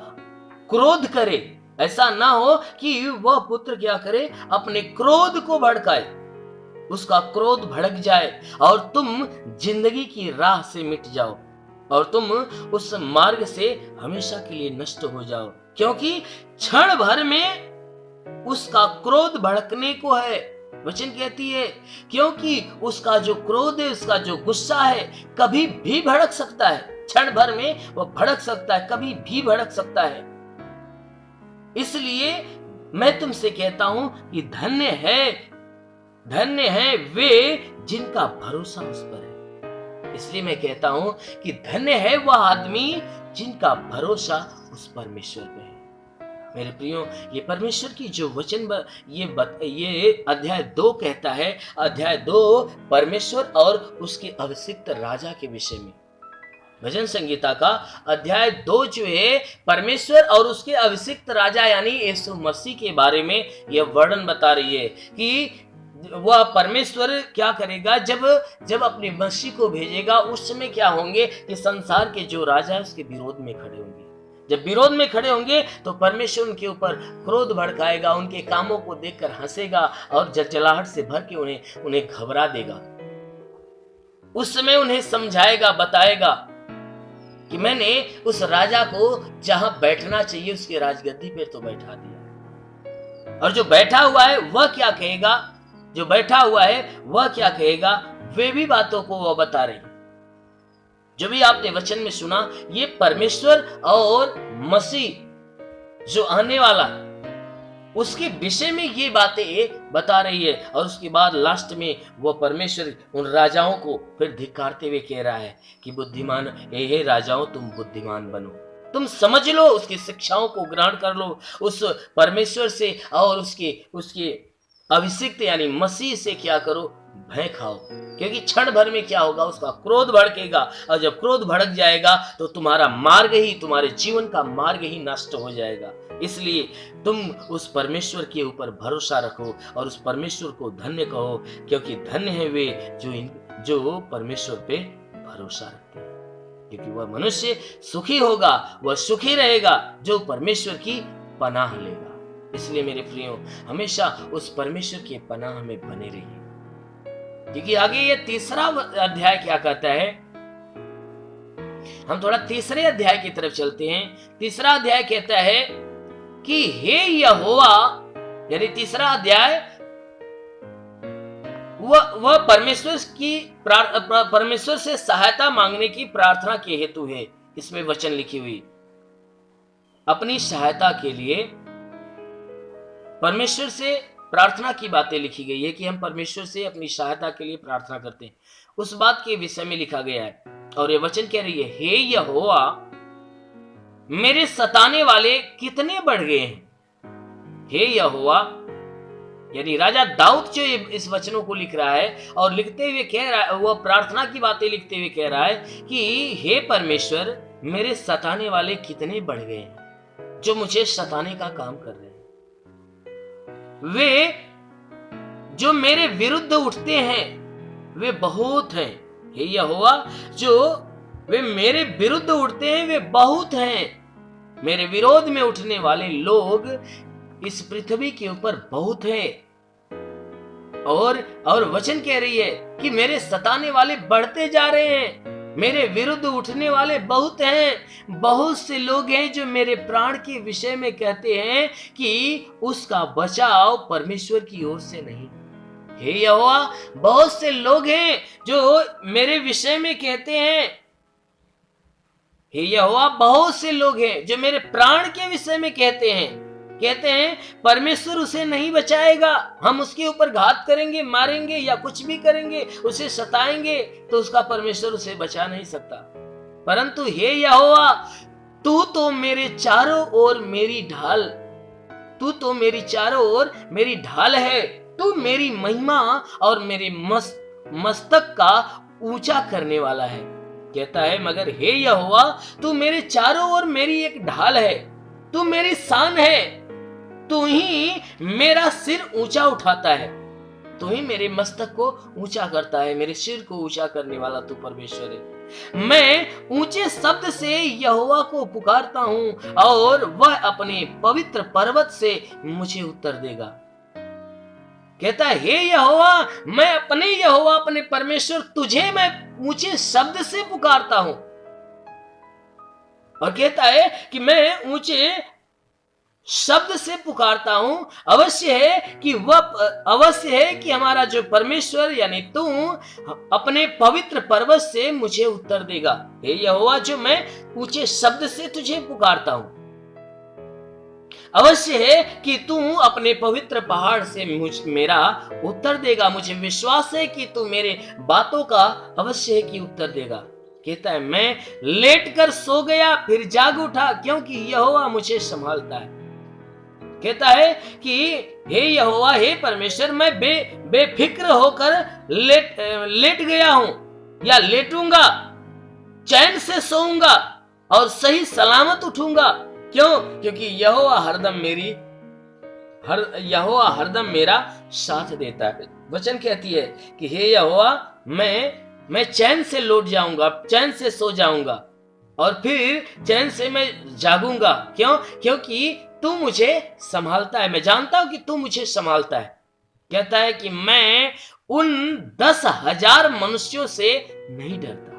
Speaker 3: क्रोध करे, ऐसा ना हो कि वह पुत्र क्या करे, अपने क्रोध को भड़काए, उसका क्रोध भड़क जाए और तुम जिंदगी की राह से मिट जाओ और तुम उस मार्ग से हमेशा के लिए नष्ट हो जाओ, क्योंकि क्षण भर में उसका क्रोध भड़कने को है। वचन कहती है क्योंकि उसका जो क्रोध है, उसका जो गुस्सा है कभी भी भड़क सकता है, क्षण भर में वह भड़क सकता है, कभी भी भड़क सकता है। इसलिए मैं तुमसे कहता हूं कि धन्य है वे जिनका भरोसा उस पर है। इसलिए मैं कहता हूं कि धन्य है वह आदमी जिनका भरोसा उस परमेश्वर पे है। मेरे प्रियो, ये परमेश्वर की जो वचन ये अध्याय 2 कहता है, अध्याय 2 परमेश्वर और उसके अभिषिक्त राजा के विषय में। भजन संगीता का अध्याय 2 जो है परमेश्वर और उसके अभिषिक्त राजा यानी यीशु मसीह के बारे में यह वर्णन बता रही है कि वह परमेश्वर क्या करेगा जब अपने मसीह को भेजेगा। उस समय क्या होंगे कि संसार के जो राजा है उसके विरोध में खड़े होंगे। जब विरोध में खड़े होंगे तो परमेश्वर उनके ऊपर क्रोध भड़काएगा, उनके कामों को देखकर हंसेगा और जलजलाहट से भर के उन्हें घबरा देगा। उस समय उन्हें समझाएगा, बताएगा कि मैंने उस राजा को जहां बैठना चाहिए उसके राजगद्दी पर तो बैठा दिया, और जो बैठा हुआ है वह क्या कहेगा, जो बैठा हुआ है वह क्या कहेगा, वे भी बातों को वह बता रही। जो भी आपने वचन में सुना, ये परमेश्वर और मसीह जो आने वाला उसके विषय में ये बातें बता रही है। और उसके बाद लास्ट में वो परमेश्वर उन राजाओं को फिर धिक्कारते हुए कह रहा है कि बुद्धिमान हे राजाओं, तुम बुद्धिमान बनो, तुम समझ लो, उसकी शिक्षाओं को ग्रहण कर लो, उस परमेश्वर से और उसके अभिषिक्त यानी मसीह से क्या करो, भय खाओ, क्योंकि क्षण भर में क्या होगा, उसका क्रोध भड़केगा, और जब क्रोध भड़क जाएगा तो तुम्हारा मार्ग ही, तुम्हारे जीवन का मार्ग ही नष्ट हो जाएगा। इसलिए तुम उस परमेश्वर के ऊपर भरोसा रखो और उस परमेश्वर को धन्य कहो, क्योंकि धन्य है वे जो परमेश्वर पे भरोसा रखते हैं, क्योंकि वह मनुष्य सुखी होगा, वह सुखी रहेगा जो परमेश्वर की पनाह लेगा। इसलिए मेरे प्रियो, हमेशा उस परमेश्वर के पनाह में बने रहिए, क्योंकि आगे ये तीसरा अध्याय क्या कहता है। हम थोड़ा तीसरे अध्याय की तरफ चलते हैं। तीसरा अध्याय कहता है कि हे यहोवा, यानी तीसरा अध्याय वह परमेश्वर से सहायता मांगने की प्रार्थना के हेतु है। इसमें वचन लिखी हुई अपनी सहायता के लिए परमेश्वर से प्रार्थना की बातें लिखी गई है कि हम परमेश्वर से अपनी सहायता के लिए प्रार्थना करते हैं। उस बात के विषय में लिखा गया है, और ये वचन कह रही है, हे यहोवा, मेरे सताने वाले कितने बढ़ गए हैं। हे यहोवा, यानी राजा दाऊद जो इस वचनों को लिख रहा है और लिखते हुए कह रहा है, वह प्रार्थना की बातें लिखते हुए कह रहा है कि हे परमेश्वर, मेरे सताने वाले कितने बढ़ गए हैं जो मुझे सताने का काम कर रहे हैं। वे जो मेरे विरुद्ध उठते हैं वे बहुत हैं। हे यहोवा, जो वे मेरे विरुद्ध उठते हैं वे बहुत हैं। मेरे विरोध में उठने वाले लोग इस पृथ्वी के ऊपर बहुत हैं। और वचन कह रही है कि मेरे सताने वाले बढ़ते जा रहे हैं, मेरे विरुद्ध उठने वाले बहुत हैं। बहुत से लोग हैं जो मेरे प्राण के विषय में कहते हैं कि उसका बचाव परमेश्वर की ओर से नहीं। हे यहोवा, बहुत से लोग हैं जो मेरे विषय में कहते हैं, हे यहोवा, बहुत से लोग हैं जो मेरे प्राण के विषय में कहते हैं परमेश्वर उसे नहीं बचाएगा, हम उसके ऊपर घात करेंगे, मारेंगे या कुछ भी करेंगे, उसे सताएंगे तो उसका परमेश्वर उसे बचा नहीं सकता। परंतु हे यहोवा, तू तो मेरे चारों ओर मेरी ढाल, तू तो मेरी चारों ओर मेरी ढाल है। तू मेरी महिमा और मेरे मस्तक का ऊंचा करने वाला है। कहता है, मगर हे यहोवा, तू मेरे चारों ओर मेरी एक ढाल है, तू मेरी शान है, तू ही मेरा सिर ऊंचा उठाता है, तू ही मेरे मस्तक को ऊंचा करता है, मेरे सिर को ऊंचा करने वाला तू परमेश्वर है। मैं ऊंचे शब्द से यहोवा को पुकारता हूं और वह अपने पवित्र पर्वत से मुझे उत्तर देगा। कहता है, हे यहोवा, मैं अपने परमेश्वर तुझे मैं ऊंचे शब्द से पुकारता हूं। और कहता है कि मैं ऊंचे शब्द से पुकारता हूं। अवश्य है कि हमारा जो परमेश्वर यानी तू अपने पवित्र पर्वत से मुझे उत्तर देगा। हे यहोवा, जो मैं ऊंचे शब्द से तुझे पुकारता हूं, अवश्य है कि तू अपने पवित्र पहाड़ से मेरा उत्तर देगा। मुझे विश्वास है कि तू मेरे बातों का अवश्य है कि उत्तर देगा, कहता है मैं लेट कर सो गया फिर जाग उठा क्योंकि यहोवा मुझे संभालता है। कहता है कि हे यहोवा, हे परमेश्वर, मैं बेफिक्र होकर लेट गया हूं या लेटूंगा, चैन से सोऊंगा और सही सलामत उठूंगा। क्यों? क्योंकि यहोवा हरदम मेरा साथ देता है। वचन कहती है कि हे यहोवा, मैं चैन से लौट जाऊंगा, चैन से सो जाऊंगा और फिर चैन से मैं जागूंगा। क्यों? क्योंकि तू मुझे संभालता है। मैं जानता हूं कि तू मुझे संभालता है। कहता है कि मैं उन 10,000 मनुष्यों से नहीं डरता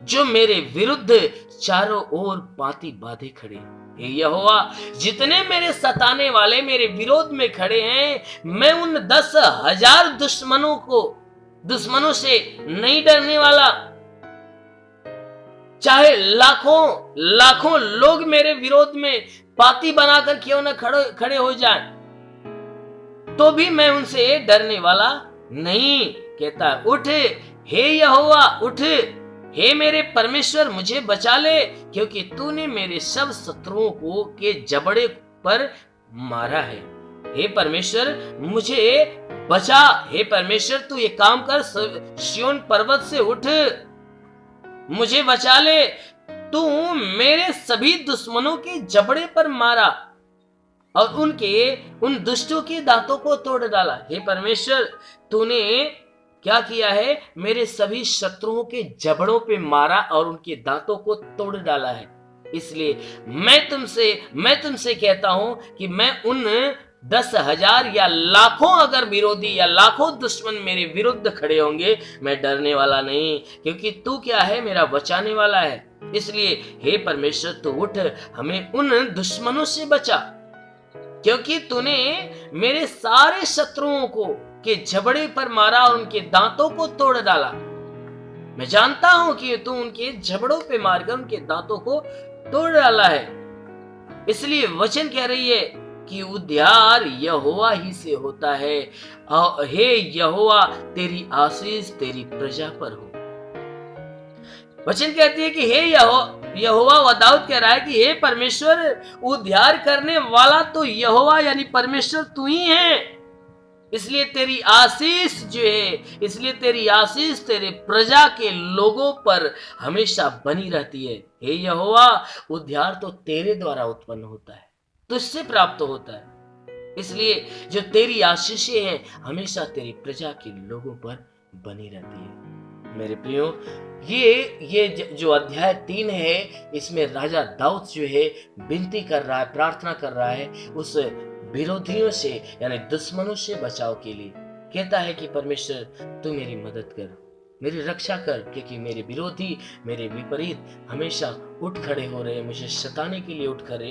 Speaker 3: जो मेरे विरुद्ध चारों ओर पाती बांधे खड़े। हे यहोवा, जितने मेरे सताने वाले मेरे विरोध में खड़े हैं, मैं उन 10,000 दुश्मनों से नहीं डरने वाला। चाहे लाखों लोग मेरे विरोध में पाती बनाकर क्यों न खड़े हो जाएं, तो भी मैं उनसे डरने वाला नहीं। कहता है उठ हे यहोवा, उठ हे मेरे परमेश्वर, मुझे बचा ले क्योंकि तूने मेरे सब शत्रुओं को के जबड़े पर मारा है। हे परमेश्वर, मुझे बचा। हे परमेश्वर, तू ये काम कर, सिय्योन पर्वत से उठ, मुझे बचा ले। तू मेरे सभी दुश्मनों के जबड़े पर मारा और उन दुष्टों के दांतों को तोड़ डाला। हे परमेश्वर, तूने क्या किया है? मेरे सभी शत्रुओं के जबड़ों पे मारा और उनके दांतों को तोड़ डाला है। इसलिए मैं तुमसे कहता हूं कि मैं उन 10,000 या लाखों अगर विरोधी या लाखों दुश्मन मेरे विरुद्ध खड़े होंगे, मैं डरने वाला नहीं, क्योंकि तू क्या है? मेरा बचाने वाला है। इसलिए हे परमेश्वर, तू उठ, हमें उन दुश्मनों से बचा, क्योंकि तूने मेरे सारे शत्रुओं को के जबड़े पर मारा और उनके दांतों को तोड़ डाला। मैं जानता हूं कि तू उनके जबड़ों पे मारकर उनके दांतों को तोड़ डाला है। इसलिए वचन कह रही है कि उद्धार यहोवा ही से होता है। हे यहोवा, तेरी आशीष तेरी प्रजा पर हो। वचन कहती है कि हे यहोवा, व दाऊद कह रहा है कि हे परमेश्वर, उद्धार करने वाला तो यहोवा यानी परमेश्वर तू ही है। इसलिए तेरी आशीष तेरे प्रजा के लोगों पर हमेशा बनी रहती है। हे यहोवा, उद्धार तो तेरे द्वारा उत्पन्न होता है, तुझसे प्राप्त होता है। इसलिए जो तेरी आशीषें हैं हमेशा तेरी प्रजा के लोगों पर बनी रहती है। मेरे प्रियो, ये जो अध्याय 3 है, इसमें राजा दाऊद जो है विनती कर रहा है, प्रार्थना कर रहा है उस विरोधियों से यानी दुश्मनों से बचाव के लिए। कहता है कि परमेश्वर, तू मेरी मदद कर, मेरी रक्षा कर, क्योंकि मेरे विरोधी, मेरे विपरीत हमेशा उठ खड़े हो रहे हैं, मुझे सताने के लिए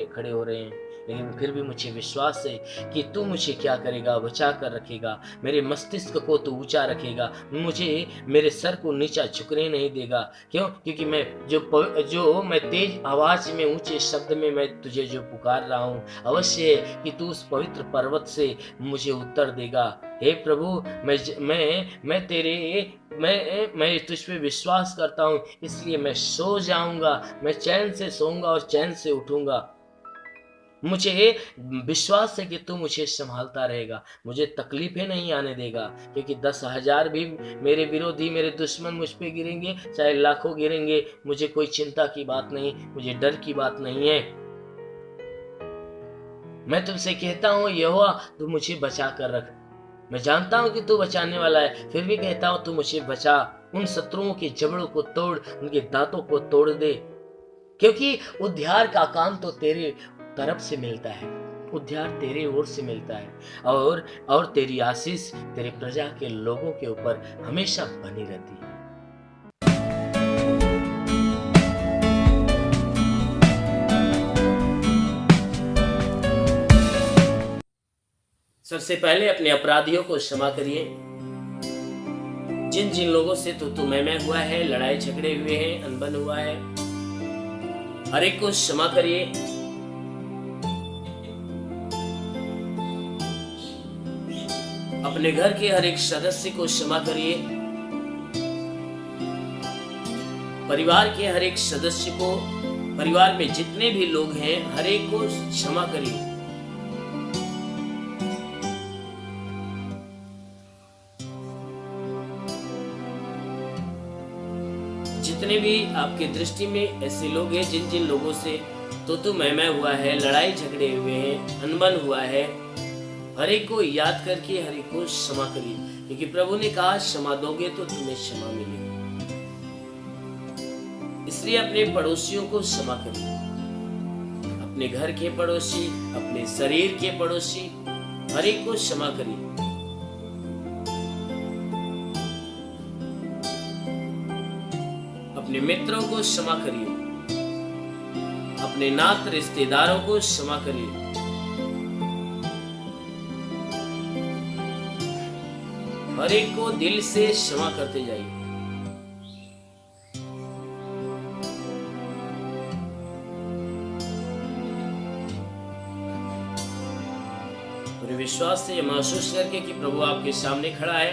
Speaker 3: खड़े हो रहे हैं। लेकिन फिर भी मुझे विश्वास है कि तू मुझे क्या करेगा? बचा कर रखेगा, मेरे मस्तिष्क को तू ऊंचा रखेगा, मुझे मेरे सर को नीचा झुकने नहीं देगा। क्यों? क्योंकि मैं तेज आवाज में, ऊंचे शब्द में मैं तुझे जो पुकार रहा हूँ, अवश्य है कि तू उस पवित्र पर्वत से मुझे उत्तर देगा। हे प्रभु, मैं तुझ पे विश्वास करता हूँ, इसलिए मैं सो जाऊंगा, मैं चैन से सोऊंगा और चैन से उठूंगा। मुझे विश्वास है कि तू मुझे संभालता रहेगा, मुझे तकलीफें नहीं आने देगा, क्योंकि 10,000 भी मेरे विरोधी, मेरे दुश्मन मुझ पे गिरेंगे, चाहे लाखों गिरेंगे, मुझे कोई चिंता की बात नहीं, मुझे डर की बात नहीं है। मैं तुमसे कहता हूँ यहोवा, तू मुझे बचा कर रख। मैं जानता हूँ कि तू बचाने वाला है, फिर भी कहता हूँ तू मुझे बचा, उन शत्रुओं के जबड़ों को तोड़, उनके दांतों को तोड़ दे, क्योंकि उद्धार का काम तो तेरे तरफ से मिलता है, उद्धार तेरे ओर से मिलता है और तेरी आशीष तेरे प्रजा के लोगों के ऊपर हमेशा बनी रहती है। सबसे पहले अपने अपराधियों को क्षमा करिए। जिन जिन लोगों से तू मैं हुआ है, लड़ाई झगड़े हुए हैं, अनबन हुआ है, हर एक को क्षमा करिए। अपने घर के हर एक सदस्य को क्षमा करिए। परिवार के हर एक सदस्य को, परिवार में जितने भी लोग हैं, हर एक को क्षमा करिए। जितने भी आपके दृष्टि में ऐसे लोग हैं जिन जिन लोगों से तो मैं हुआ है, लड़ाई झगड़े हुए हैं, अनबन हुआ है, हर एक को याद करके हर एक को क्षमा करिए, क्योंकि प्रभु ने कहा क्षमा दोगे तो तुम्हें क्षमा मिलेगी। इसलिए अपने पड़ोसियों को क्षमा करिए, अपने घर के पड़ोसी, अपने शरीर के पड़ोसी, हर एक को क्षमा करिए। अपने मित्रों को क्षमा करिए, अपने नात रिश्तेदारों को क्षमा करिए। हर एक को दिल से क्षमा करते जाइए। पूरे विश्वास से महसूस करके कि प्रभु आपके सामने खड़ा है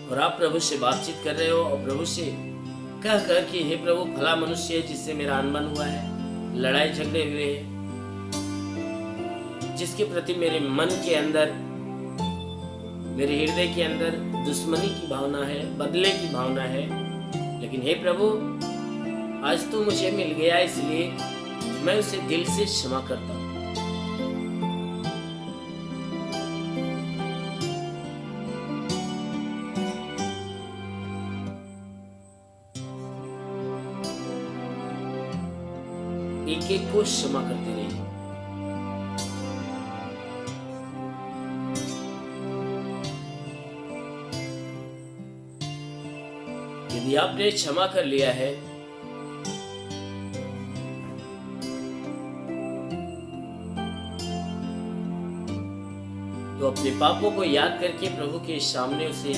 Speaker 3: और आप प्रभु से बातचीत कर रहे हो और प्रभु से कह कर कि हे प्रभु, भला मनुष्य है जिससे मेरा अनबन हुआ है, लड़ाई झगड़े हुए हैं, जिसके प्रति मेरे मन के अंदर, मेरे हृदय के अंदर दुश्मनी की भावना है, बदले की भावना है, लेकिन हे प्रभु, आज तो मुझे मिल गया, इसलिए मैं उसे दिल से क्षमा करता हूं। एक एक को क्षमा करते रहिए। यदि आपने क्षमा कर लिया है तो अपने पापों को याद करके प्रभु के सामने उसे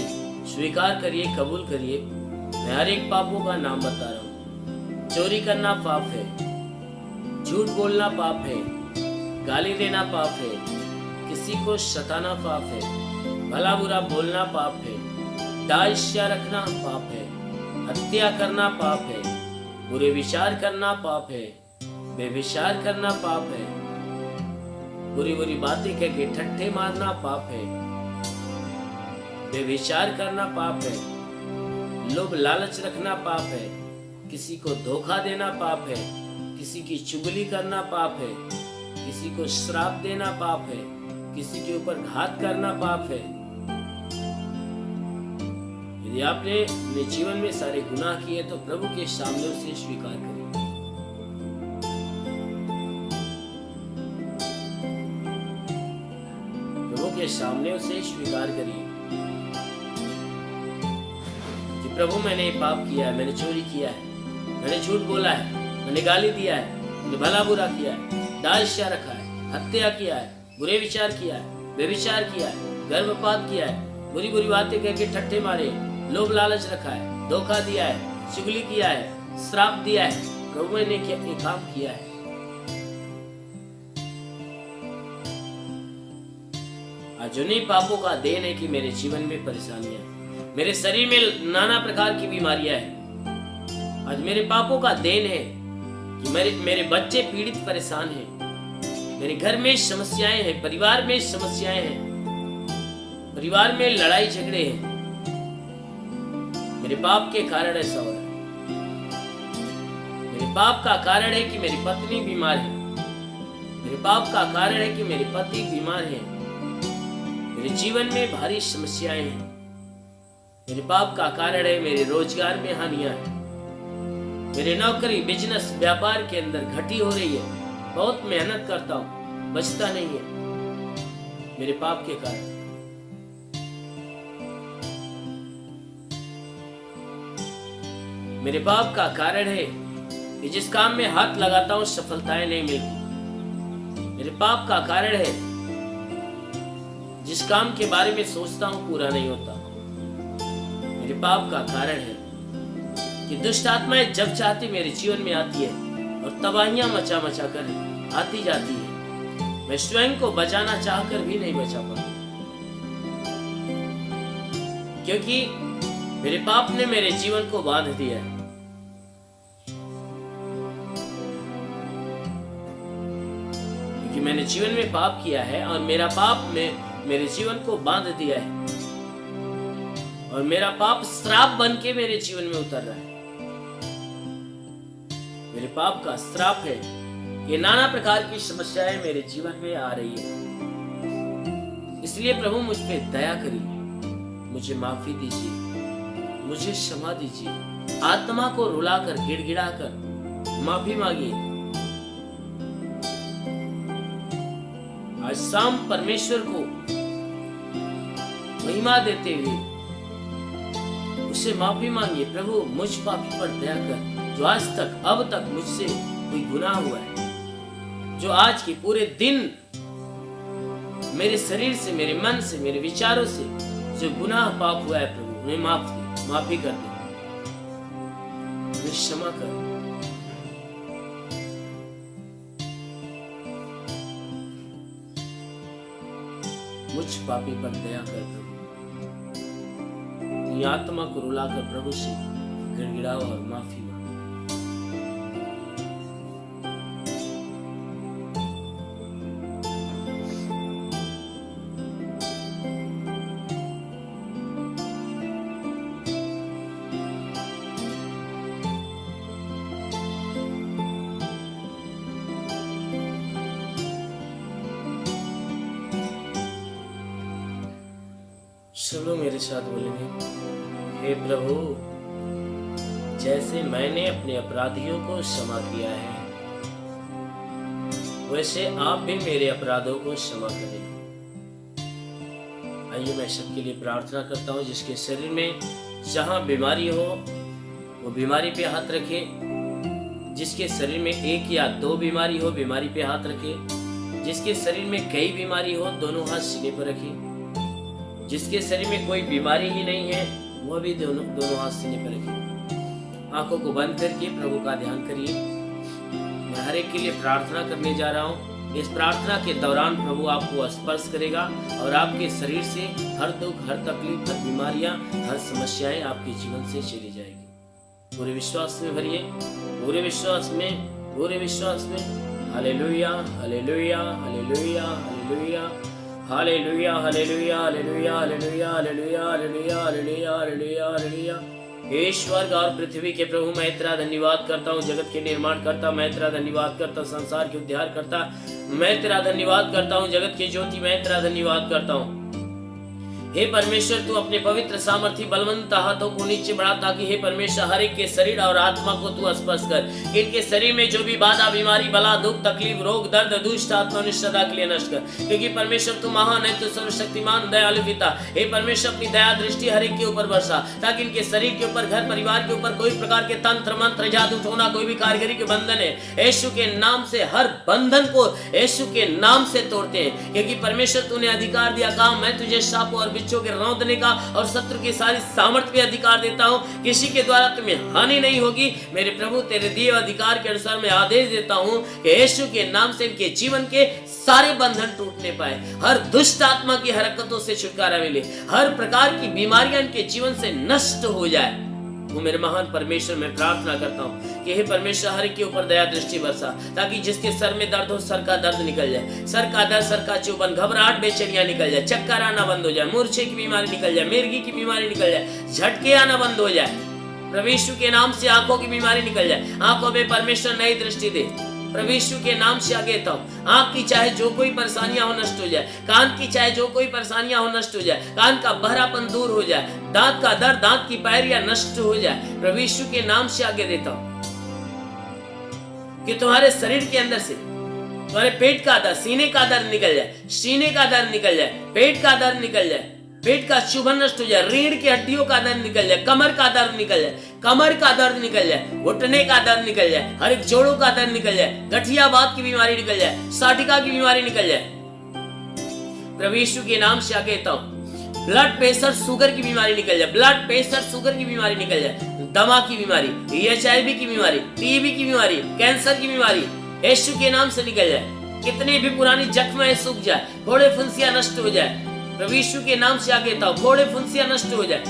Speaker 3: स्वीकार करिए, कबूल करिए। मैं हर एक पापों का नाम बता रहा हूं। चोरी करना पाप है, झूठ बोलना पाप है, गाली देना पाप है, किसी को सताना पाप है, भला बुरा बोलना पाप है, दास्या रखना पाप है, हत्या करना पाप है, बुरे विचार करना पाप है, बेविचार करना पाप है, बुरी बुरी बातें कह के ठट्ठे मारना पाप है, बेविचार करना पाप है, लोभ लालच रखना पाप है, किसी को धोखा देना पाप है, किसी की चुगली करना पाप है, किसी को श्राप देना पाप है, किसी के ऊपर घात करना पाप है। यदि आपने अपने जीवन में सारे गुनाह किए तो प्रभु के सामने उसे स्वीकार करें। प्रभु के सामने उसे स्वीकार करिए कि प्रभु, मैंने पाप किया है, मैंने चोरी किया है, मैंने झूठ बोला है, मैंने गाली दिया है, मैंने भला बुरा किया है, दास्या रखा है, हत्या किया है, बुरे विचार किया है, बेविचार किया है, गर्भपात किया है, बुरी बुरी बातें कह के ठट्ठे मारे, लोभ लालच रखा है, धोखा दिया है, चुगली किया है, श्राप दिया है। प्रभु ने ये काम किया है। आज उन्हीं पापों का देन है कि मेरे जीवन में परेशानियां, मेरे शरीर में नाना प्रकार की बीमारियां हैं। आज मेरे पापों का देन है कि मेरे बच्चे पीड़ित परेशान हैं, मेरे घर में समस्याएं हैं, परिवार में समस्याएं हैं, परिवार में लड़ाई झगड़े हैं। मेरे पाप के कारण ऐसा हो रहा है। मेरे पाप का कारण है कि मेरी पत्नी बीमार है, मेरे पाप का कारण है कि मेरे पति बीमार है, मेरे जीवन में भारी समस्याएं हैं। मेरे पाप का कारण है मेरे रोजगार में हानियां हैं, मेरे नौकरी बिजनेस व्यापार के अंदर घटी हो रही है, बहुत मेहनत करता हूं, बचता नहीं है, मेरे पाप के कारण। मेरे पाप का कारण है कि जिस काम में हाथ लगाता हूं सफलताएं नहीं मिलती। मेरे पाप का कारण है जिस काम के बारे में सोचता हूं पूरा नहीं होता। मेरे पाप का कारण है कि दुष्ट आत्माएं जब चाहती मेरे जीवन में आती है और तबाहियां मचा मचा कर आती जाती है। मैं स्वयं को बचाना चाहकर भी नहीं बचा पाता। क्योंकि मेरे पाप ने मेरे जीवन को बांध दिया है। क्योंकि मैंने जीवन में पाप किया है और मेरा पाप में मेरे जीवन को बांध दिया है और मेरा पाप श्राप बन के मेरे जीवन में उतर रहा है। मेरे पाप का श्राप है कि नाना प्रकार की समस्याएं मेरे जीवन में आ रही है। इसलिए प्रभु मुझ पे दया करिए, मुझे माफी दीजिए, मुझे क्षमा दीजिए। आत्मा को रुलाकर गिड़गिड़ाकर माफी मांगिए। आज शाम परमेश्वर को महिमा देते हुए उससे माफी मांगिए। प्रभु मुझ पापी पर दया कर, जो आज तक अब तक मुझसे कोई गुनाह हुआ है, जो आज के पूरे दिन मेरे शरीर से, मेरे मन से, मेरे विचारों से जो गुनाह पाप हुआ है, प्रभु उन्हें माफी कर दे, उन्हें क्षमा कर। मुझ पापी पर दया कर प्रभु। अपनी आत्मा को रुलाकर प्रभु से गिड़गिड़ाओ और माफी मांगो। चलो मेरे साथ बोलेंगे, हे प्रभु, जैसे मैंने अपने अपराधियों को क्षमा किया है, वैसे आप भी मेरे अपराधों को क्षमा करें। आइए मैं सबके लिए प्रार्थना करता हूँ। जिसके शरीर में जहाँ बीमारी हो वो बीमारी पे हाथ रखे। जिसके शरीर में एक या दो बीमारी हो, बीमारी पे हाथ रखे। जिसके शरीर में कई बीमारी हो, दोनों हाथ सीने पर रखे। जिसके शरीर में कोई बीमारी ही नहीं है, वह भी दोनों हाथ सीने पर रखे। आंखों को बंद करके प्रभु का ध्यान करिए। मैं हर एक के लिए प्रार्थना करने जा रहा हूँ। इस प्रार्थना के दौरान प्रभु आपको स्पर्श करेगा और आपके शरीर से हर दुख, हर तकलीफ, हर बीमारियां, हर समस्याएं आपके जीवन से चली जाएगी। पूरे विश्वास में भरिए, पूरे विश्वास में, पूरे विश्वास में। Hallelujah, hallelujah, hallelujah, hallelujah, hallelujah, hallelujah, hallelujah, hallelujah, hallelujah, hallelujah, hallelujah, hallelujah, hallelujah. हे स्वर्ग और पृथ्वी के प्रभु, मैं तेरा धन्यवाद करता हूँ। जगत के निर्माण करता, मैं तेरा धन्यवाद करता। संसार के उद्धार करता, मैं तेरा धन्यवाद करता हूँ। जगत की ज्योति, मैं तेरा धन्यवाद करता हूँ। हे परमेश्वर, तू अपने पवित्र सामर्थी बलवंत हाथों को नीचे बढ़ा, ताकि हे परमेश्वर हर एक के शरीर और आत्मा को तू स्पर्श कर। इनके शरीर में जो भी बाधा, बीमारी, बला, दुख, तकलीफ, रोग, दर्द, दुष्ट आत्मा निष्ठा के लिए नष्ट कर। क्योंकि परमेश्वर तू महान है, तू सर्वशक्तिमान दयालु पिता। हे परमेश्वर, अपनी दया दृष्टि हर एक के ऊपर बरसा, ताकि इनके शरीर के ऊपर, घर परिवार के ऊपर कोई प्रकार के तंत्र मंत्र, जादू टोना, कोई भी कारीगरी के बंधन है, यीशु के नाम से हर बंधन को यीशु के नाम से तोड़ते हैं। क्योंकि परमेश्वर तूने अधिकार दिया, कहा मैं तुझे सापों और बिच्छू के रौंदने का और शत्रु की सारी सामर्थ्य पे अधिकार देता हूं। किसी के द्वारा तुम्हें हानि नहीं होगी। मेरे प्रभु, तेरे दिए अधिकार के अनुसार मैं आदेश देता हूं कि यीशु के नाम से इनके जीवन के सारे बंधन टूटने पाए, हर दुष्ट आत्मा की हरकतों से छुटकारा मिले, हर प्रकार की बीमारियां इनके जीवन से नष्ट हो जाए। वो मेरे महान परमेश्वर, मैं प्रार्थना करता हूँ कि हे परमेश्वर हर एक के ऊपर दया दृष्टि बरसा, ताकि जिसके सर में दर्द हो, सर का दर्द निकल जाए, सर का दर्द, सर का चुभन, घबराहट, बेचैनियां निकल जाए, चक्कर आना बंद हो जाए, मूर्छे की बीमारी निकल जाए, मिर्गी की बीमारी निकल जाए, झटके आना बंद हो जाए। प्रभु यीशु के नाम से आंखों की बीमारी निकल जाए, आंखों में परमेश्वर नई दृष्टि दे। प्रभु यीशु के नाम से आगे था, आंख की चाहे जो कोई परेशानियां हो नष्ट हो जाए, कान की चाहे जो कोई परेशानियां हो नष्ट हो जाए, कान का बहरापन दूर हो जाए, दांत का दर्द, दांत की पैरियां नष्ट हो जाए। प्रभु यीशु के नाम से आगे देता हूं कि तुम्हारे शरीर के अंदर से, तुम्हारे पेट का दर्द, सीने का दर्द निकल जाए, सीने का दर्द निकल जाए, पेट का दर्द निकल जाए, पेट का चुभन नष्ट हो जाए, रीढ़ की हड्डियों का दर्द निकल जाए, कमर का दर्द निकल जाए, कमर का दर्द निकल जाए, घुटने का दर्द निकल जाए, हर एक जोड़ों का दर्द निकल जाए, गठियावात की बीमारी निकल जाए, साटिका की बीमारी निकल जाए। प्रभु यीशु के नाम से आगे कहता हूं, ब्लड प्रेशर, शुगर की बीमारी निकल जाए, ब्लड प्रेशर, शुगर की बीमारी निकल जाए, दमा की बीमारी, HIV की बीमारी, TB की बीमारी, कैंसर की बीमारी यीशु के नाम से निकल जाए। कितने भी पुरानी जख्म सूख जाए, फोड़े फुंसियां नष्ट हो जाए, प्रभु यीशु के नाम से आगे देता हूं फोड़े फुंसियां नष्ट हो जाए।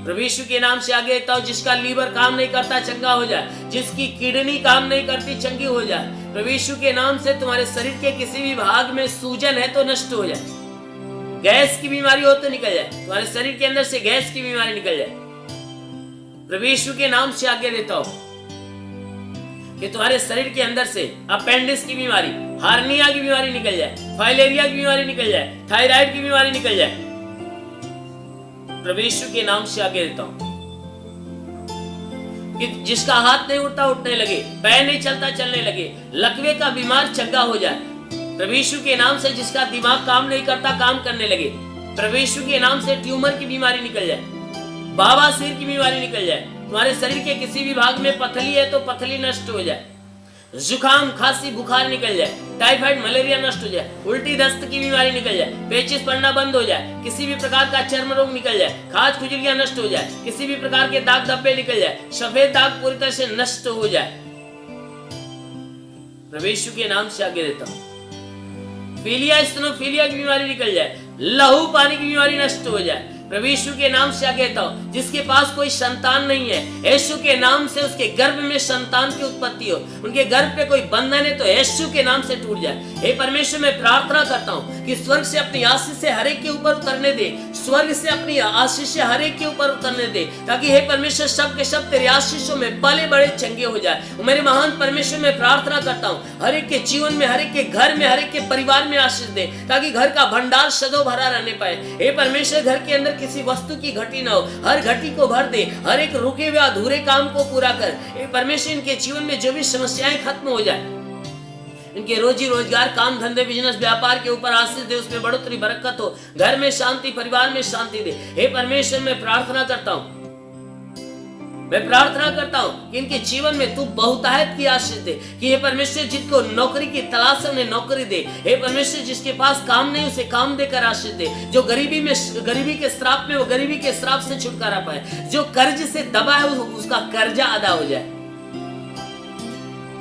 Speaker 3: प्रभु यीशु के नाम से आगे देता हूं जिसका लीवर काम नहीं करता चंगा हो जाए, जिसकी किडनी काम नहीं करती चंगी हो जाए। प्रभु यीशु के नाम से तुम्हारे शरीर के किसी भी भाग में सूजन है तो नष्ट हो जाए, गैस की बीमारी हो तो निकल जाए, तुम्हारे शरीर के अंदर से गैस की बीमारी निकल जाए। प्रभु यीशु के नाम से आगे देता हूं कि तुम्हारे शरीर के अंदर से अपेंडिक्स की बीमारी, हार्निया की बीमारी निकल जाए, फाइलेरिया की बीमारी निकल जाए, थायराइड की बीमारी निकल जाए। प्रभु यीशु के नाम से आगे देता हूं कि जिसका हाथ नहीं उठता उठने लगे, पैर नहीं चलता चलने लगे, लकवे का बीमार चंगा हो जाए। प्रभु यीशु के नाम से जिसका दिमाग काम नहीं करता काम करने लगे, प्रभु यीशु के नाम से ट्यूमर की बीमारी निकल जाए, बवासीर की बीमारी निकल जाए। तुम्हारे शरीर के किसी भी भाग में पथली है तो पथली नष्ट हो जाए, जुकाम खांसी बुखार निकल जाए, टाइफाइड मलेरिया नष्ट हो जाए, उल्टी दस्त की बीमारी निकल जाए, पेचिश पड़ना बंद हो जाए, किसी भी प्रकार का चर्म रोग निकल जाए, खाज खुजलियां नष्ट हो जाए, किसी भी प्रकार के दाग धब्बे निकल जाए, सफेद दाग पूरी तरह से नष्ट हो जाए। प्रभु यीशु के नाम से आगे देता हूं पीलिया स्टेनोफीलिया की बीमारी निकल जाए, लहू पानी की बीमारी नष्ट हो जाए। प्रभु यीशु के नाम से आगे देता हूं जिसके पास कोई संतान नहीं है, यीशु के नाम से उसके गर्भ में संतान की उत्पत्ति हो, उनके गर्भ पे कोई बंधन है तो यीशु के नाम से टूट जाए। हे परमेश्वर मैं प्रार्थना करता हूं कि स्वर्ग से अपनी आशीष से हर एक के ऊपर उतरने दे, स्वर्ग से अपनी आशीष से हर एक के ऊपर उतरने दे, ताकि हे परमेश्वर सब के सब तेरे आशीषों में पले बड़े चंगे हो जाए। मेरे महान परमेश्वर मैं प्रार्थना करता हूं हर एक के जीवन में, हर एक के घर में, हर एक के परिवार में आशीष दे, ताकि घर का भंडार सदैव भरा रहने पाए। हे परमेश्वर घर के अंदर किसी वस्तु की घटी ना हो, हर घटी को भर दे, हर एक रुके हुए अधूरे काम को पूरा कर। हे परमेश्वर इनके जीवन में जो भी समस्याएं खत्म हो जाए, इनके रोजी रोजगार काम धंधे बिजनेस व्यापार के ऊपर आशीष दे, उसमें बढ़ोतरी बरकत हो, घर में शांति परिवार में शांति दे। हे परमेश्वर मैं प्रार्थना करता हूं कि इनके जीवन में तू बहुतायत की आशीष दे, कि हे परमेश्वर जिनको नौकरी की तलाश है उन्हें नौकरी दे। हे परमेश्वर जिसके पास काम नहीं उसे काम देकर आशीष दे, जो गरीबी के श्राप में वो गरीबी के श्राप से छुटकारा पाए, जो कर्ज से दबा है उसका कर्जा अदा हो जाए।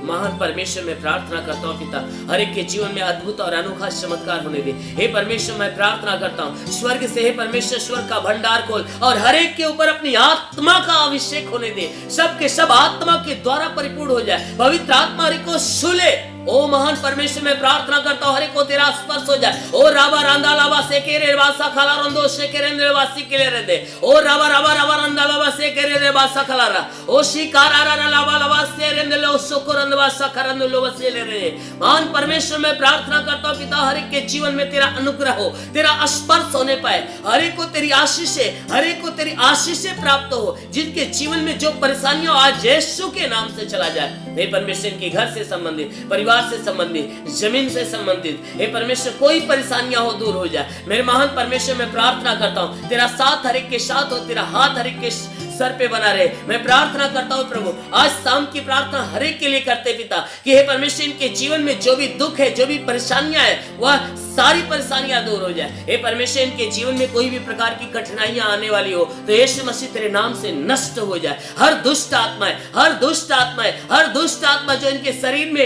Speaker 3: महान परमेश्वर मैं प्रार्थना करता हूँ पिता हर एक के जीवन में अद्भुत और अनोखा चमत्कार होने दे। हे परमेश्वर मैं प्रार्थना करता हूँ स्वर्ग से हे परमेश्वर स्वर्ग का भंडार खोल और हर एक के ऊपर अपनी आत्मा का अभिषेक होने दे, सब के सब आत्मा के द्वारा परिपूर्ण हो जाए, पवित्र आत्मा हर एक को छूले। ओ महान परमेश्वर मैं प्रार्थना करता हूँ हर एक को तेरा स्पर्श हो जाए। ओ राबा रांदा लाबा सेकेरे वासा खला रंदो सेकेरे वासी के ले दे। ओ राबा राबा राबा रांदा लाबा सेकेरे वासा खला रा। ओ शिकारा रा लाबा लाबा से रेंदे लो सोकोरंद वासा करंद लो वसे ले रे। महान परमेश्वर मैं प्रार्थना करता हूँ पिता हर एक के जीवन में तेरा अनुग्रह हो, तेरा स्पर्श होने पाए, हर एक को तेरी आशीषें, हर एक को तेरी आशीषें प्राप्त हो। जिनके जीवन में जो परेशानियां आज यीशु के नाम से चला जाए। हे परमेश्वर इनके घर से संबंधित, परिवार से संबंधित, जमीन से संबंधित, हे परमेश्वर कोई परेशानियां हो दूर हो जाए। मेरे महान परमेश्वर मैं प्रार्थना करता हूँ तेरा साथ हर एक के साथ हो, तेरा हाथ हर एक के सर पे बना रहे। मैं प्रार्थना करता हूँ प्रभु आज शाम की प्रार्थना हर एक के लिए करते पिता कि हे परमेश्वर इनके जीवन में जो भी दुख है, जो भी परेशानियां है, वह सारी परेशानियां दूर हो जाए। हे परमेश्वर इनके जीवन में कोई भी प्रकार की कठिनाइयां आने वाली हो तो यीशु मसीह तेरे नाम से नष्ट हो जाए। हर दुष्ट आत्मा है, हर दुष्ट आत्मा है, हर दुष्ट आत्मा जो इनके शरीर में,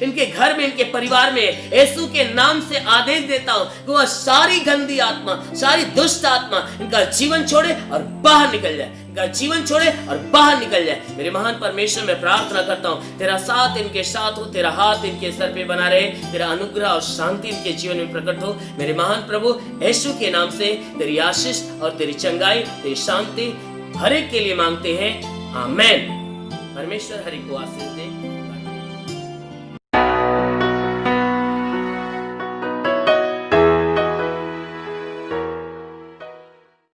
Speaker 3: इनके घर में, इनके परिवार में, यीशु के नाम से आदेश देता हूं कि वह सारी गंदी आत्मा, सारी दुष्ट आत्मा इनका जीवन छोड़े और बाहर निकल जाए, इनका जीवन छोड़े और बाहर निकल जाए। मेरे महान परमेश्वर मैं प्रार्थना करता हूं तेरा साथ इनके साथ हो, तेरा हाथ इनके सर पे बना रहे, तेरा अनुग्रह और शांति इनके जीवन में प्रकट हो। मेरे महान प्रभु यीशु के नाम से तेरी आशीष और तेरी चंगाई, तेरी शांति हर एक के लिए मांगते हैं, आमेन। परमेश्वर हर एक को आशीष दे।